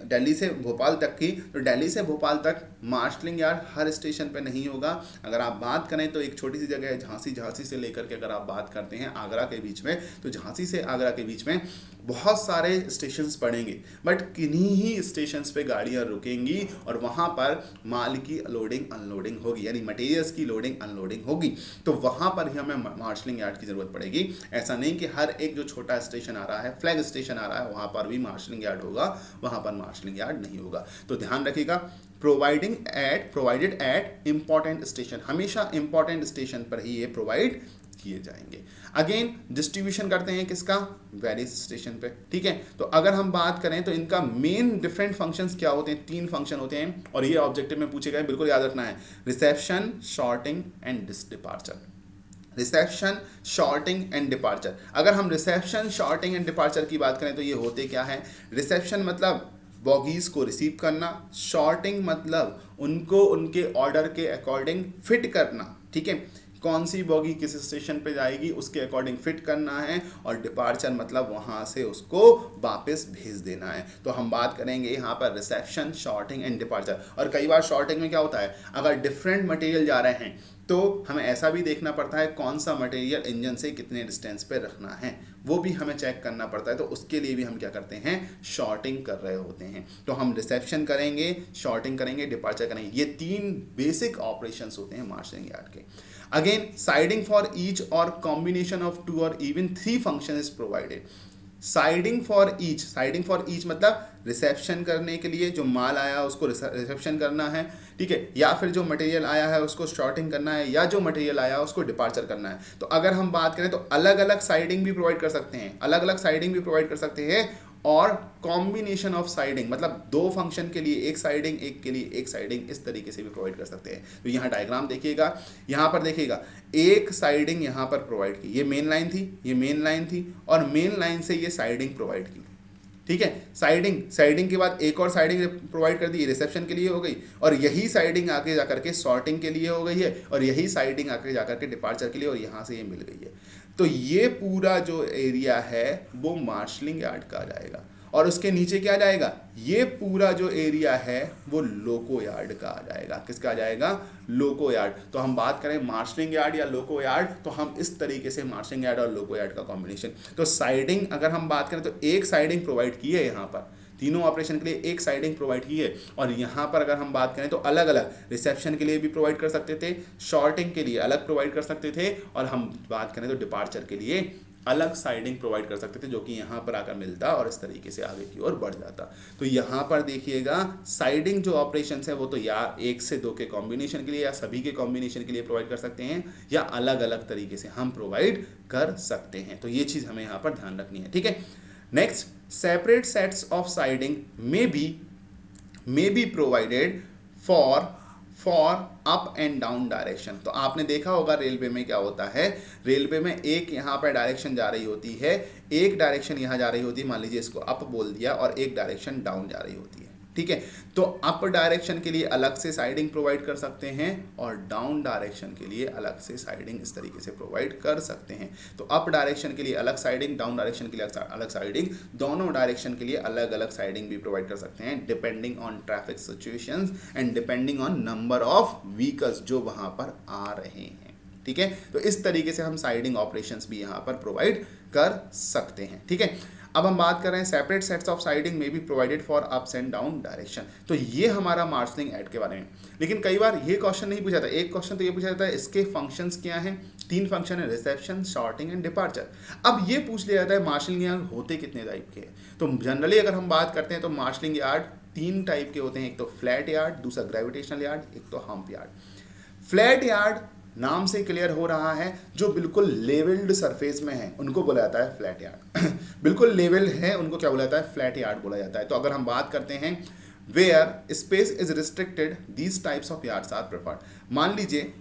दिल्ली से भोपाल तक की, तो दिल्ली से भोपाल तक मार्शलिंग यार्ड हर स्टेशन पे नहीं होगा। अगर आप बात करें तो एक छोटी सी जगह है झांसी, झांसी से लेकर के अगर आप बात करते हैं आगरा के बीच में, तो झांसी से आगरा के बीच में बहुत सारे स्टेशंस पड़ेंगे, बट किन्हीं ही स्टेशंस पे गाड़ियाँ रुकेंगी और वहाँ पर माल की लोडिंग अनलोडिंग होगी, यानी मटेरियल्स की लोडिंग अनलोडिंग होगी। तो वहाँ पर ही हमें मार्शलिंग यार्ड की ज़रूरत पड़ेगी। ऐसा नहीं कि हर एक जो छोटा स्टेशन आ रहा है, फ्लैग स्टेशन आ रहा है, वहाँ पर भी मार्शलिंग यार्ड होगा, वहाँ पर मार्शलिंग यार्ड नहीं होगा। तो ध्यान रखिएगा, प्रोवाइडेड एट इंपॉर्टेंट स्टेशन, हमेशा इंपॉर्टेंट स्टेशन पर ही ये प्रोवाइड किए जाएंगे। अगेन डिस्ट्रीब्यूशन करते हैं किसका, वेरियस स्टेशन पे। ठीक है, तो अगर हम बात करें तो इनका मेन डिफरेंट फंक्शंस क्या होते हैं, तीन फंक्शन होते हैं और ये ऑब्जेक्टिव में पूछे गए, बिल्कुल याद रखना है। Reception, sorting and departure. Reception, sorting and departure. अगर हम रिसेप्शन, शॉर्टिंग एंड डिपार्चर की बात करें तो ये होते क्या है। रिसेप्शन मतलब बॉगीज को रिसीव करना, शॉर्टिंग मतलब उनको उनके ऑर्डर के अकॉर्डिंग फिट करना। ठीक है, कौन सी बॉगी किस स्टेशन पे जाएगी उसके अकॉर्डिंग फिट करना है, और डिपार्चर मतलब वहाँ से उसको वापस भेज देना है। तो हम बात करेंगे यहाँ पर रिसेप्शन, शॉर्टिंग एंड डिपार्चर। और कई बार शॉर्टिंग में क्या होता है, अगर डिफरेंट मटेरियल जा रहे हैं तो हमें ऐसा भी देखना पड़ता है कौन सा मटेरियल इंजन से कितने डिस्टेंस पे रखना है, वो भी हमें चेक करना पड़ता है। तो उसके लिए भी हम क्या करते हैं, शॉर्टिंग कर रहे होते हैं। तो हम रिसेप्शन करेंगे, शॉर्टिंग करेंगे, डिपार्चर करेंगे। ये तीन बेसिक ऑपरेशंस होते हैं मार्शलिंग यार्ड के। अगेन साइडिंग फॉर ईच और कॉम्बिनेशन ऑफ 2 और even 3 function is provided. Siding for each मतलब रिसेप्शन करने के लिए जो माल आया उसको रिसेप्शन करना है, ठीक है, या फिर जो मटेरियल आया है उसको शॉर्टिंग करना है, या जो मटेरियल आया उसको डिपार्चर करना है। तो अगर हम बात करें तो अलग अलग साइडिंग भी प्रोवाइड कर सकते हैं, और कॉम्बिनेशन ऑफ साइडिंग मतलब 2 फंक्शन के लिए एक साइडिंग, एक के लिए एक साइडिंग, इस तरीके से भी प्रोवाइड कर सकते हैं। तो यहाँ डायग्राम देखिएगा, यहाँ पर देखिएगा एक साइडिंग यहाँ पर प्रोवाइड की, ये मेन लाइन थी और मेन लाइन से ये साइडिंग प्रोवाइड की। ठीक है, साइडिंग के बाद एक और साइडिंग प्रोवाइड कर दी, रिसेप्शन के लिए हो गई, और यही साइडिंग आगे जाकर के शॉर्टिंग के लिए हो गई है, और यही साइडिंग आगे जाकर के डिपार्चर के लिए, और यहाँ से ये मिल गई है। तो ये पूरा जो एरिया है वो मार्शलिंग यार्ड का आ जाएगा, और उसके नीचे क्या जाएगा, ये पूरा जो एरिया है वो लोको यार्ड का आ जाएगा। किसका आ जाएगा, लोको यार्ड। तो हम बात करें मार्शलिंग यार्ड या लोको यार्ड, तो हम इस तरीके से मार्शलिंग यार्ड और लोको यार्ड का कॉम्बिनेशन। तो साइडिंग अगर हम बात करें तो एक साइडिंग प्रोवाइड की है, यहाँ पर तीनों ऑपरेशन के लिए एक साइडिंग प्रोवाइड की है, और यहाँ पर अगर हम बात करें तो अलग अलग रिसेप्शन के लिए भी प्रोवाइड कर सकते थे, शॉर्टिंग के लिए अलग प्रोवाइड कर सकते थे, और हम बात करें तो डिपार्चर के लिए अलग साइडिंग प्रोवाइड कर सकते थे, जो कि यहाँ पर आकर मिलता और इस तरीके से आगे की ओर बढ़ जाता। तो यहाँ पर देखिएगा साइडिंग जो ऑपरेशंस है वो तो या 1 से 2 के कॉम्बिनेशन के लिए या सभी के कॉम्बिनेशन के लिए प्रोवाइड कर सकते हैं, या अलग अलग तरीके से हम प्रोवाइड कर सकते हैं। तो ये चीज़ हमें यहाँ पर ध्यान रखनी है। ठीक है, next, separate sets of siding may be provided for up and down direction. तो आपने देखा होगा रेलवे में क्या होता है, रेलवे में एक यहाँ पर डायरेक्शन जा रही होती है, एक डायरेक्शन यहाँ जा रही होती है, मान लीजिए इसको अप बोल दिया, और एक डायरेक्शन डाउन जा रही होती है। ठीक है। तो अप डायरेक्शन के लिए अलग से साइडिंग प्रोवाइड कर सकते हैं और डाउन डायरेक्शन के लिए अलग से साइडिंग इस तरीके से प्रोवाइड कर सकते हैं। तो अप डायरेक्शन के लिए अलग साइडिंग, डाउन डायरेक्शन के लिए अलग साइडिंग, दोनों डायरेक्शन के लिए अलग अलग साइडिंग भी प्रोवाइड कर सकते हैं depending on traffic situations and depending on number of vehicles जो वहां पर आ रहे हैं। ठीक है, तो इस तरीके से हम साइडिंग ऑपरेशंस भी यहाँ पर प्रोवाइड कर सकते हैं। ठीक है, अब हम बात कर रहे हैं सेपरेट सेट्स ऑफ साइडिंग में be provided for ups and down direction. तो ये हमारा मार्शलिंग ऐड के बारे में। लेकिन कई बार ये क्वेश्चन नहीं पूछा था, एक क्वेश्चन तो ये पूछा जाता है इसके फंक्शंस क्या हैं। 3 फंक्शन है, रिसेप्शन, सॉर्टिंग एंड डिपार्चर। अब ये पूछ लिया जाता है मार्शलिंग यार्ड होते कितने टाइप के हैं। तो जनरली अगर हम बात करते हैं तो मार्शलिंग यार्ड 3 टाइप के होते हैं, एक तो फ्लैट यार्ड, दूसरा ग्रेविटेशनल यार्ड, एक तो हम्प यार्ड। फ्लैट यार्ड नाम से क्लियर हो रहा है जो बिल्कुल लेवल्ड सरफेस में है उनको बोला जाता है फ्लैट यार्ड। बिल्कुल लेवल है उनको क्या बोला जाता है, फ्लैट यार्ड बोला जाता है। तो अगर हम बात करते हैं where space is restricted these types of yards are preferred. मान लीजिए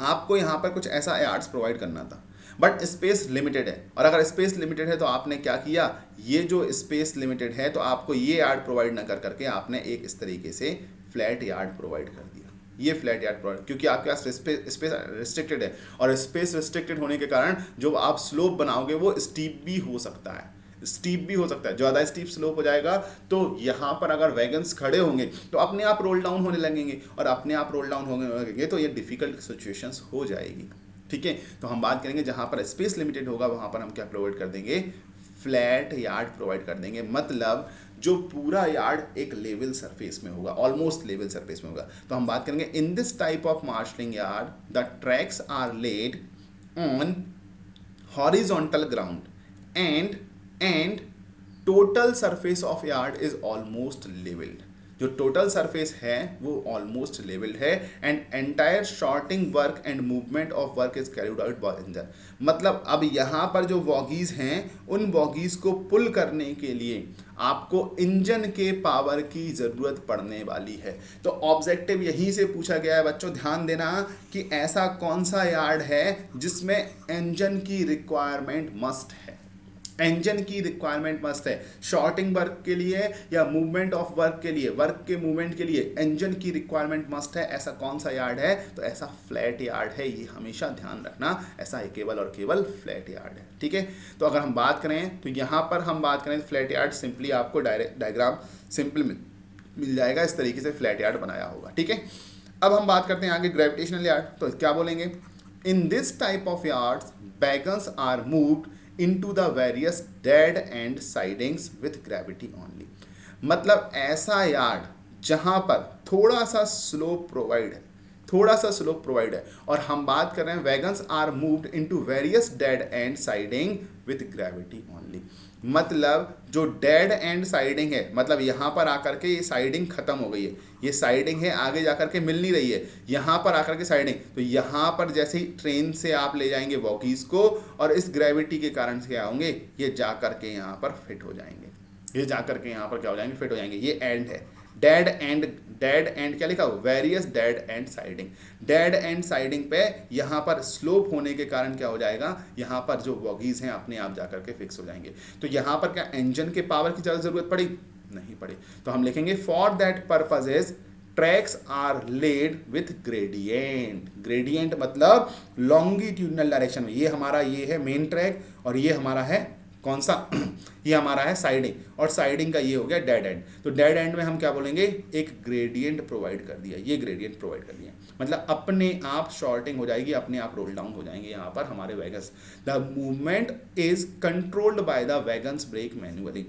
आपको यहाँ पर कुछ ऐसा यार्ड्स प्रोवाइड करना था बट स्पेस लिमिटेड है, और अगर स्पेस लिमिटेड है तो आपने क्या किया, ये जो स्पेस लिमिटेड है तो आपको ये यार्ड प्रोवाइड ना कर करके आपने एक इस तरीके से फ्लैट यार्ड प्रोवाइड कर दिया। ये फ्लैट यार्ड प्रोवाइड, क्योंकि आपके पास स्पेस रिस्ट्रिक्टेड है और स्पेस रिस्ट्रिक्टेड होने के कारण जो आप स्लोप बनाओगे वो स्टीप भी हो सकता है, स्टीप भी हो सकता है। ज़्यादा स्टीप स्लोप हो जाएगा तो यहाँ पर अगर वैगन्स खड़े होंगे तो अपने आप रोल डाउन होने लगेंगे, और अपने आप रोल डाउन होने लगेंगे तो ये डिफिकल्ट सिचुएशंस हो जाएगी। ठीक है, तो हम बात करेंगे जहाँ पर स्पेस लिमिटेड होगा वहाँ पर हम क्या प्रोवाइड कर देंगे, फ्लैट यार्ड प्रोवाइड कर देंगे। मतलब जो पूरा यार्ड एक लेवल सरफेस में होगा, ऑलमोस्ट लेवल सरफेस में होगा। तो हम बात करेंगे in this type of marshalling yard the tracks are laid on horizontal ground and total surface of yard is almost levelled. जो टोटल सरफेस है वो ऑलमोस्ट लेवल्ड है and entire sorting work and movement of work is carried out by engine. मतलब अब यहाँ पर जो वॉगीज हैं उन वॉगीज को पुल करने के लिए आपको इंजन के पावर की ज़रूरत पड़ने वाली है। तो ऑब्जेक्टिव यहीं से पूछा गया है बच्चों, ध्यान देना कि ऐसा कौन सा यार्ड है जिसमें इंजन की रिक्वायरमेंट मस्ट है। इंजन की रिक्वायरमेंट मस्ट है शॉर्टिंग वर्क के लिए या मूवमेंट ऑफ वर्क के लिए, वर्क के मूवमेंट के लिए इंजन की रिक्वायरमेंट मस्ट है। ऐसा कौन सा यार्ड है, तो ऐसा फ्लैट यार्ड है। ये हमेशा ध्यान रखना, ऐसा केवल और केवल फ्लैट यार्ड है। ठीक है, तो अगर हम बात करें तो यहाँ पर हम बात करें फ्लैट यार्ड, सिंपली आपको डायग्राम सिंपल मिल जाएगा, इस तरीके से फ्लैट यार्ड बनाया होगा। ठीक है, अब हम बात करते हैं आगे ग्रेविटेशनल यार्ड। तो क्या बोलेंगे, in this type of yards wagons are moved into the various dead end sidings with gravity only। मतलब ऐसा यार्ड जहां पर थोड़ा सा स्लोप प्रोवाइड है, थोड़ा सा स्लोप प्रोवाइड है, और हम बात कर रहे हैं wagons are moved into various dead end siding with gravity only. मतलब जो डेड एंड साइडिंग है, मतलब यहाँ पर आकर के ये साइडिंग खत्म हो गई है, ये साइडिंग है आगे जाकर के मिल नहीं रही है, यहाँ पर आकर के साइडिंग, तो यहाँ पर जैसे ही ट्रेन से आप ले जाएंगे वॉकीज को और इस ग्रेविटी के कारण से क्या होंगे, ये जा करके यहाँ पर फिट हो जाएंगे, ये जा करके यहाँ पर क्या हो जाएंगे, फिट हो जाएंगे। ये एंड है डेड एंड क्या लिखा, various dead end siding. Dead end siding पे यहाँ पर स्लोप होने के कारण क्या हो जाएगा, यहाँ पर जो वॉगीज हैं अपने आप जाकर के फिक्स हो जाएंगे। तो यहाँ पर क्या इंजन के पावर की ज़्यादा ज़रूरत पड़ी, नहीं पड़ी। तो हम लिखेंगे for that purposes tracks are laid with gradient. Gradient मतलब लॉन्गिट्यूडनल डायरेक्शन में, ये हमारा ये है मेन ट्रैक और ये हमारा है कौन सा, ये हमारा है साइडिंग, और साइडिंग का ये हो गया डेड एंड। तो डेड एंड में हम क्या बोलेंगे, एक ग्रेडियंट प्रोवाइड कर दिया, ये ग्रेडियंट प्रोवाइड कर दिया, मतलब अपने आप शॉर्टिंग हो जाएगी, अपने आप रोल डाउन हो जाएंगे यहाँ पर हमारे wagons. The movement is controlled by the wagons brake manually.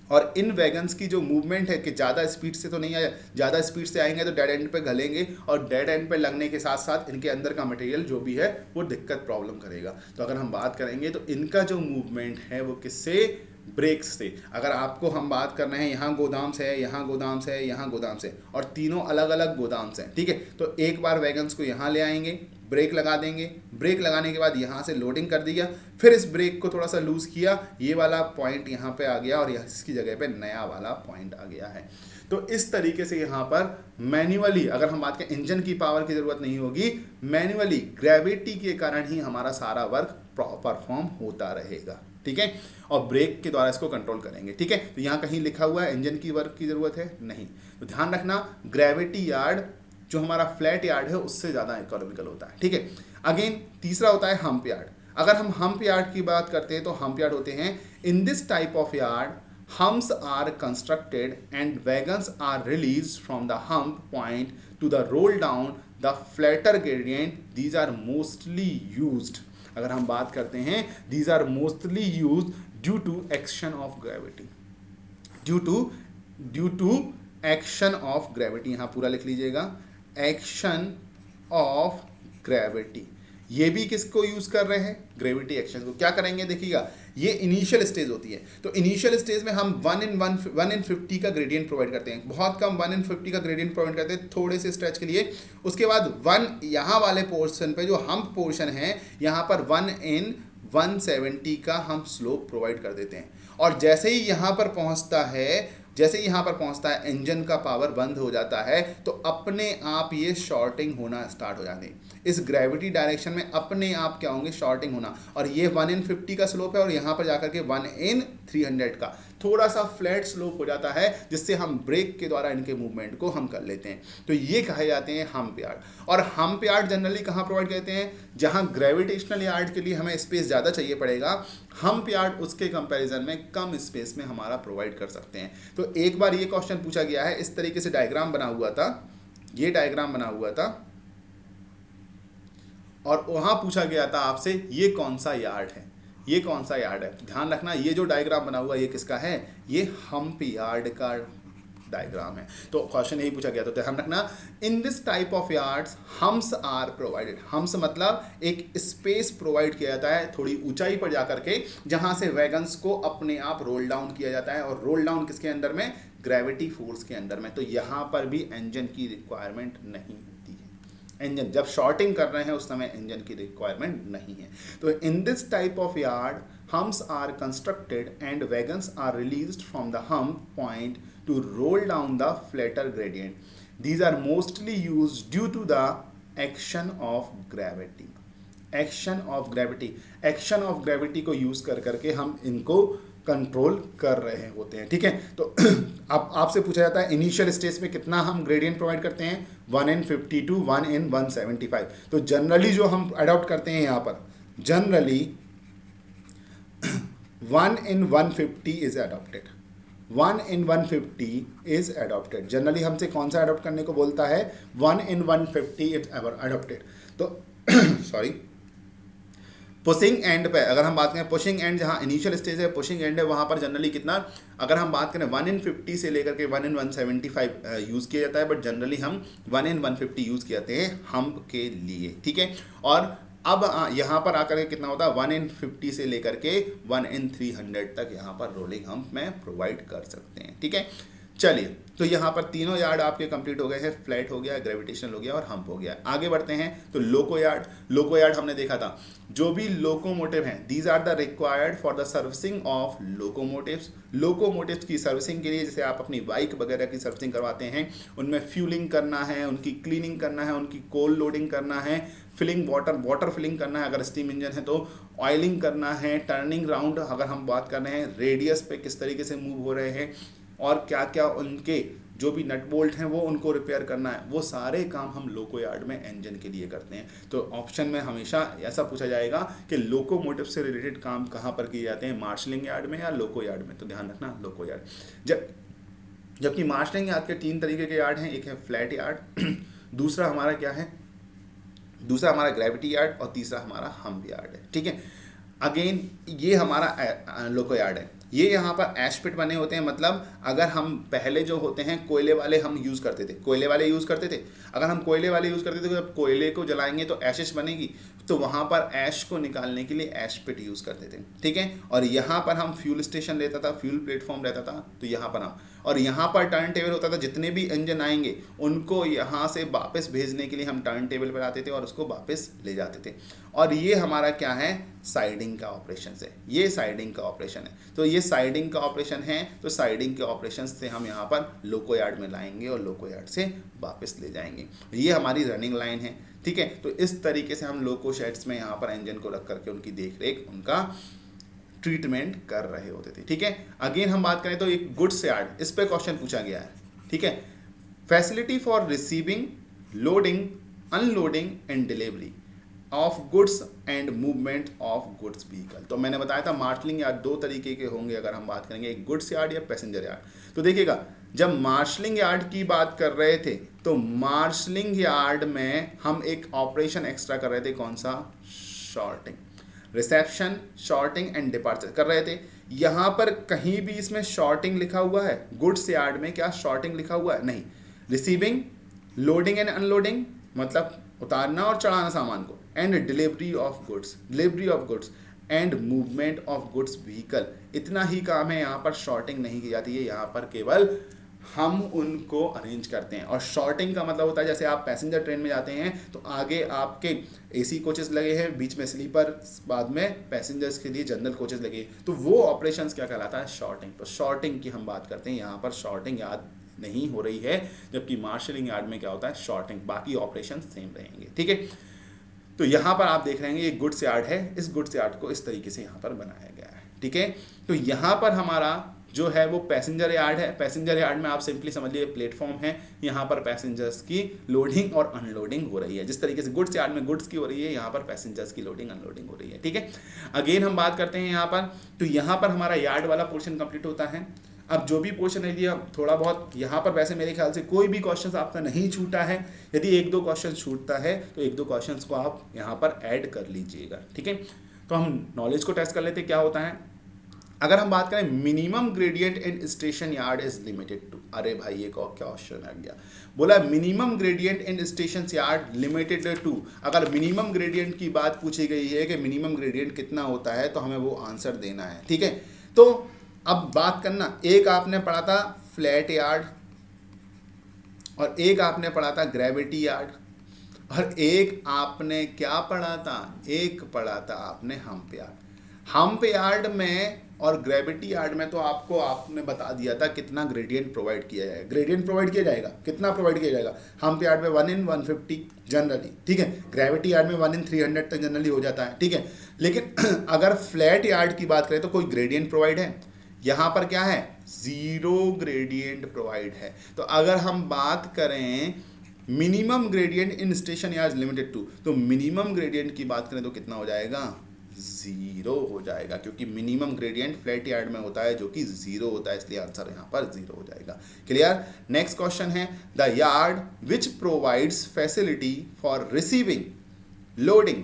और इन वैगन्स की जो मूवमेंट है कि ज़्यादा स्पीड से तो नहीं आया, ज़्यादा स्पीड से आएंगे तो डेड एंड पे घलेंगे, और डेड एंड पे लगने के साथ साथ इनके अंदर का मटेरियल जो भी है वो दिक्कत प्रॉब्लम करेगा। तो अगर हम बात करेंगे तो इनका जो मूवमेंट है वो किससे, ब्रेक्स से। अगर आपको हम बात कर रहे हैं यहाँ गोदाम से है, यहाँ गोदाम से है, यहाँ गोदाम से, और तीनों अलग अलग गोदाम से हैं, ठीक है। तो एक बार वैगन्स को यहाँ ले आएंगे, ब्रेक लगा देंगे, ब्रेक लगाने के बाद यहाँ से लोडिंग कर दिया, फिर इस ब्रेक को थोड़ा सा लूज़ किया, ये वाला पॉइंट यहाँ पे आ गया और इसकी जगह पे नया वाला पॉइंट आ गया है। तो इस तरीके से यहाँ पर मैन्युअली, अगर हम बात करें इंजन की पावर की ज़रूरत नहीं होगी, मैन्युअली ग्रेविटी के कारण ही हमारा सारा वर्क परफॉर्म होता रहेगा। ठीक है, और ब्रेक के द्वारा इसको कंट्रोल करेंगे। ठीक है, तो यहाँ कहीं लिखा हुआ है इंजन की वर्क की ज़रूरत है नहीं, तो ध्यान रखना ग्रेविटी यार्ड जो हमारा फ्लैट यार्ड है उससे ज़्यादा इकोनॉमिकल होता है। ठीक है, अगेन तीसरा होता है हम्प यार्ड। अगर हम हम्प यार्ड की बात करते हैं तो हम्प यार्ड होते हैं इन this type of yard humps are constructed and wagons are released from the hump point to the roll down the flatter gradient. These are mostly used, अगर हम बात करते हैं these are mostly used due to action of gravity, due to action of gravity, यहाँ पूरा लिख लीजिएगा action of gravity। ये भी किसको यूज कर रहे हैं, ग्रेविटी एक्शन को। क्या करेंगे देखिएगा, ये इनिशियल स्टेज होती है, तो इनिशियल स्टेज में हम 1 in 50 का ग्रेडियंट प्रोवाइड करते हैं, बहुत कम 1 in 50 का ग्रेडियंट प्रोवाइड करते हैं थोड़े से स्ट्रेच के लिए। उसके बाद 1 यहाँ वाले पोर्शन पे जो हम्प पोर्शन है यहाँ पर 1 in 170 का हम स्लोप प्रोवाइड कर देते हैं, और जैसे ही यहाँ पर पहुँचता है इंजन का पावर बंद हो जाता है, तो अपने आप ये शॉर्टिंग होना स्टार्ट हो जाती है। इस ग्रेविटी डायरेक्शन में अपने आप क्या होंगे, शॉर्टिंग होना, और ये 1 in 50 का स्लोप है और यहाँ पर जाकर के 1 in 300 का थोड़ा सा फ्लैट स्लोप हो जाता है, जिससे हम ब्रेक के द्वारा इनके मूवमेंट को हम कर लेते हैं। तो ये कहे जाते हैं हम्प यार्ड। और हम्प यार्ड जनरली कहाँ प्रोवाइड करते हैं, जहाँ ग्रेविटेशनल यार्ड के लिए हमें स्पेस ज़्यादा चाहिए पड़ेगा, हम्प यार्ड उसके कंपैरिजन में कम स्पेस में हमारा प्रोवाइड कर सकते हैं। तो एक बार ये क्वेश्चन पूछा गया है, इस तरीके से डायग्राम बना हुआ था, ये डायग्राम बना हुआ था, और वहाँ पूछा गया था आपसे ये कौन सा यार्ड है, ये कौन सा यार्ड है। ध्यान रखना ये जो डायग्राम बना हुआ है ये किसका है, ये हम्प यार्ड का डायग्राम है। तो क्वेश्चन यही पूछा गया, तो ध्यान रखना in this type of yards humps are provided. Humps मतलब एक स्पेस प्रोवाइड किया जाता है थोड़ी ऊंचाई पर जाकर के, जहां से वैगन्स को अपने आप रोल डाउन किया जाता है, और रोल डाउन किसके अंदर में, ग्रेविटी फोर्स के अंदर में। तो यहाँ पर भी इंजन की रिक्वायरमेंट नहीं होती है, इंजन जब शॉर्टिंग कर रहे हैं उस समय इंजन की रिक्वायरमेंट नहीं है। तो इन this type of yard humps are constructed and wagons are released from the hump point to roll down the flatter gradient. These are mostly used due to the action of gravity. Action of gravity, action of gravity को use कर करके हम इनको control कर रहे होते हैं। ठीक है, तो अब आपसे पूछा जाता है इनिशियल स्टेज में कितना हम ग्रेडियंट प्रोवाइड करते हैं, 1 in 50 to 1 in 175। तो जनरली जो हम अडॉप्ट करते हैं यहाँ पर, generally 1 in 150 is adopted, 1 in 150 is adopted. Generally हमसे कौन सा अडॉप्ट करने को बोलता है, 1 in 150 इज अडॉप्टेड। तो सॉरी, पुशिंग एंड पे अगर हम बात करें, पुशिंग एंड जहाँ इनिशियल स्टेज है, पुशिंग एंड है, वहाँ पर जनरली कितना, अगर हम बात करें 1 in 50 से लेकर के 1 in 175 यूज़ किया जाता है, बट जनरली हम 1 in 150 यूज़ किए जाते हैं हम्प के लिए। ठीक है, और अब यहाँ पर आकर के कितना होता है, 1 in 50 से लेकर के 1 in 300 तक यहाँ पर रोलिंग हम्प में प्रोवाइड कर सकते हैं। ठीक है, चलिए, तो यहाँ पर तीनों यार्ड आपके कंप्लीट हो गए हैं, फ्लैट हो गया, ग्रेविटेशनल हो गया और हम्प हो गया। आगे बढ़ते हैं, तो लोको यार्ड, लोको यार्ड हमने देखा था, जो भी लोकोमोटिव हैं, these are the required for the servicing of locomotives. Locomotives की सर्विसिंग के लिए, जैसे आप अपनी बाइक वगैरह की सर्विसिंग करवाते हैं, उनमें फ्यूलिंग करना है, उनकी क्लीनिंग करना है, उनकी कोल लोडिंग करना है, फिलिंग वाटर फिलिंग करना है, अगर स्टीम इंजन है तो ऑयलिंग करना है, टर्निंग राउंड अगर हम बात कर रहे हैं, रेडियस पे किस तरीके से मूव हो रहे हैं, और क्या क्या उनके जो भी नट बोल्ट हैं वो उनको रिपेयर करना है, वो सारे काम हम लोको यार्ड में इंजन के लिए करते हैं। तो ऑप्शन में हमेशा ऐसा पूछा जाएगा कि लोकोमोटिव से रिलेटेड काम कहाँ पर किए जाते हैं, मार्शलिंग यार्ड में या लोको यार्ड में। तो ध्यान रखना लोको यार्ड। जबकि मार्शलिंग यार्ड के 3 तरीके के यार्ड हैं, एक है फ्लैट यार्ड, दूसरा हमारा क्या है, दूसरा हमारा ग्रेविटी यार्ड, और तीसरा हमारा हम्प यार्ड है। ठीक है, अगेन ये हमारा लोको यार्ड है। ये यहाँ पर ऐश पिट बने होते हैं, मतलब अगर हम पहले जो होते हैं कोयले वाले हम यूज़ करते थे, कोयले वाले यूज़ करते थे, अगर हम कोयले वाले यूज़ करते थे तो जब कोयले को जलाएंगे तो ऐशेस बनेगी, तो वहाँ पर ऐश को निकालने के लिए ऐश पिट यूज़ करते थे। ठीक है, और यहाँ पर हम फ्यूल स्टेशन रहता था, फ्यूल प्लेटफॉर्म रहता था, तो यहाँ पर हम, और यहाँ पर टर्न टेबल होता था, जितने भी इंजन आएंगे उनको यहाँ से वापस भेजने के लिए हम टर्न टेबल पर आते थे और उसको वापस ले जाते थे। और ये हमारा क्या है, साइडिंग का ऑपरेशन है, ये साइडिंग का ऑपरेशन है। तो ये साइडिंग का ऑपरेशन है, तो साइडिंग के ऑपरेशन से हम यहाँ पर लोको यार्ड में लाएंगे और लोको यार्ड से वापस ले जाएंगे। ये हमारी रनिंग लाइन है। ठीक है, तो इस तरीके से हम लोको शेड्स में यहाँ पर इंजन को रख करके उनकी देख रेख, उनका ट्रीटमेंट कर रहे होते थे। ठीक है, अगेन हम बात करें तो एक गुड्स यार्ड, इस पे क्वेश्चन पूछा गया है। ठीक है, facility for receiving, loading, unloading and delivery of goods and movement of goods vehicle. तो मैंने बताया था मार्शलिंग यार्ड दो तरीके के होंगे अगर हम बात करेंगे, एक गुड्स यार्ड या पैसेंजर यार्ड। तो देखिएगा, जब मार्शलिंग यार्ड की बात कर रहे थे तो मार्शलिंग यार्ड में हम एक ऑपरेशन एक्स्ट्रा कर रहे थे, कौन सा? Sorting, reception, sorting and departure कर रहे थे। यहाँ पर कहीं भी इसमें शॉर्टिंग लिखा हुआ है? गुड्स यार्ड में क्या शॉर्टिंग लिखा हुआ है? नहीं। रिसीविंग, लोडिंग एंड अनलोडिंग मतलब उतारना और चढ़ाना सामान को, and delivery of goods and movement of goods vehicle, इतना ही काम है। यहाँ पर शॉर्टिंग नहीं की जाती है, यहाँ पर केवल हम उनको अरेंज करते हैं। और शॉर्टिंग का मतलब होता है जैसे आप पैसेंजर ट्रेन में जाते हैं तो आगे आपके एसी कोचेस लगे हैं, बीच में स्लीपर, बाद में पैसेंजर्स के लिए जनरल कोचेस लगे, तो वो ऑपरेशंस क्या कहलाता है? शॉर्टिंग। तो शॉर्टिंग की हम बात करते हैं, यहाँ पर शॉर्टिंग याद नहीं हो रही है, जबकि मार्शलिंग यार्ड में क्या होता है? शॉर्टिंग। बाकी ऑपरेशन सेम रहेंगे। ठीक है, तो यहाँ पर आप देख रहे हैं ये गुड्स यार्ड है, इस गुड्स यार्ड को इस तरीके से यहाँ पर बनाया गया है। ठीक है, तो यहाँ पर हमारा जो है वो पैसेंजर यार्ड है। पैसेंजर यार्ड में आप सिंपली समझ लीजिए प्लेटफॉर्म है, यहाँ पर पैसेंजर्स की लोडिंग और अनलोडिंग हो रही है। जिस तरीके से गुड्स यार्ड में गुड्स की हो रही है, यहाँ पर पैसेंजर्स की लोडिंग अनलोडिंग हो रही है। ठीक है, अगेन हम बात करते हैं यहाँ पर, तो यहाँ पर हमारा यार्ड वाला पोर्शन कंप्लीट होता है। अब जो भी पोर्शन है दिया थोड़ा बहुत यहाँ पर, वैसे मेरे ख्याल से कोई भी क्वेश्चन आपका नहीं छूटा है। यदि एक दो क्वेश्चन छूटता है तो एक दो क्वेश्चन को आप यहाँ पर ऐड कर लीजिएगा। ठीक है, तो हम नॉलेज को टेस्ट कर लेते हैं क्या होता है। अगर हम बात करें minimum gradient in station yard is limited to, अरे भाई ये क्या क्वेश्चन आ गया, बोला minimum gradient in station yard limited to. अगर मिनिमम ग्रेडियंट की बात पूछी गई है कि मिनिमम ग्रेडियंट कितना होता है, तो हमें वो आंसर देना है। ठीक है, तो अब बात करना, एक आपने पढ़ा था फ्लैट यार्ड और एक आपने पढ़ा था ग्रेविटी यार्ड, और एक आपने क्या पढ़ा था? एक पढ़ा था आपने हम्प यार्ड। हम्प यार्ड में और ग्रेविटी यार्ड में तो आपने बता दिया था कितना ग्रेडियंट प्रोवाइड किया जाएगा। ग्रेडियंट प्रोवाइड किया जाएगा, कितना प्रोवाइड किया जाएगा? हम्प यार्ड में 1 in 150 जनरली। ठीक है, ग्रेविटी यार्ड में 1 in 300 तक जनरली हो जाता है। ठीक है, लेकिन अगर फ्लैट यार्ड की बात करें तो कोई ग्रेडियंट प्रोवाइड है? यहाँ पर क्या है? 0 ग्रेडियंट प्रोवाइड है। तो अगर हम बात करें minimum gradient in station yard limited to, तो मिनिमम ग्रेडियंट की बात करें तो कितना हो जाएगा? 0 हो जाएगा, क्योंकि मिनिमम ग्रेडियंट फ्लैट यार्ड में होता है जो कि 0 होता है, इसलिए आंसर यहाँ पर 0 हो जाएगा। क्लियर? नेक्स्ट क्वेश्चन है, the yard which provides facility for receiving, loading,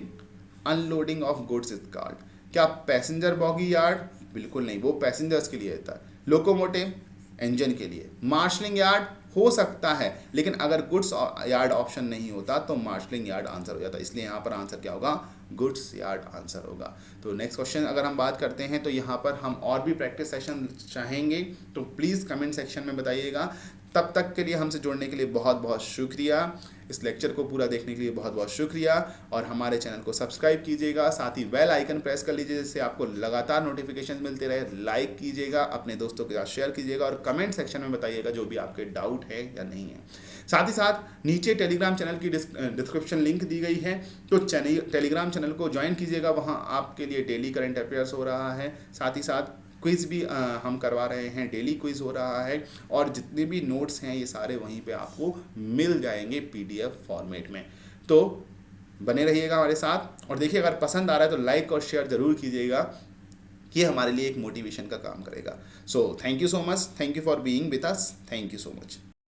unloading of goods is called. क्या पैसेंजर बॉगी यार्ड? बिल्कुल नहीं, वो पैसेंजर्स के लिए होता है। लोकोमोटिव, इंजन के लिए। मार्शलिंग यार्ड हो सकता है, लेकिन अगर गुड्स यार्ड ऑप्शन नहीं होता तो मार्शलिंग यार्ड आंसर हो जाता, इसलिए यहाँ पर आंसर क्या होगा? गुड्स यार्ड आंसर होगा। तो नेक्स्ट क्वेश्चन अगर हम बात करते हैं तो यहाँ पर हम और भी प्रैक्टिस सेशन चाहेंगे तो प्लीज़ कमेंट सेक्शन में बताइएगा। तब तक के लिए हमसे जुड़ने के लिए बहुत बहुत शुक्रिया। इस लेक्चर को पूरा देखने के लिए बहुत बहुत शुक्रिया, और हमारे चैनल को सब्सक्राइब कीजिएगा, साथ ही बेल आइकन प्रेस कर लीजिए जिससे आपको लगातार नोटिफिकेशन मिलते रहे। लाइक कीजिएगा, अपने दोस्तों के साथ शेयर कीजिएगा, और कमेंट सेक्शन में बताइएगा जो भी आपके डाउट है या नहीं है। साथ ही साथ नीचे टेलीग्राम चैनल की डिस्क्रिप्शन लिंक दी गई है, तो टेलीग्राम चैनल को ज्वाइन कीजिएगा, वहाँ आपके लिए डेली करंट अफेयर्स हो रहा है। साथ ही साथ क्विज़ भी हम करवा रहे हैं, डेली क्विज़ हो रहा है, और जितने भी नोट्स हैं ये सारे वहीं पे आपको मिल जाएंगे PDF फॉर्मेट में। तो बने रहिएगा हमारे साथ, और देखिए अगर पसंद आ रहा है तो लाइक और शेयर ज़रूर कीजिएगा, ये हमारे लिए एक मोटिवेशन का काम करेगा। So thank you so much, thank you for being with us, thank you so much.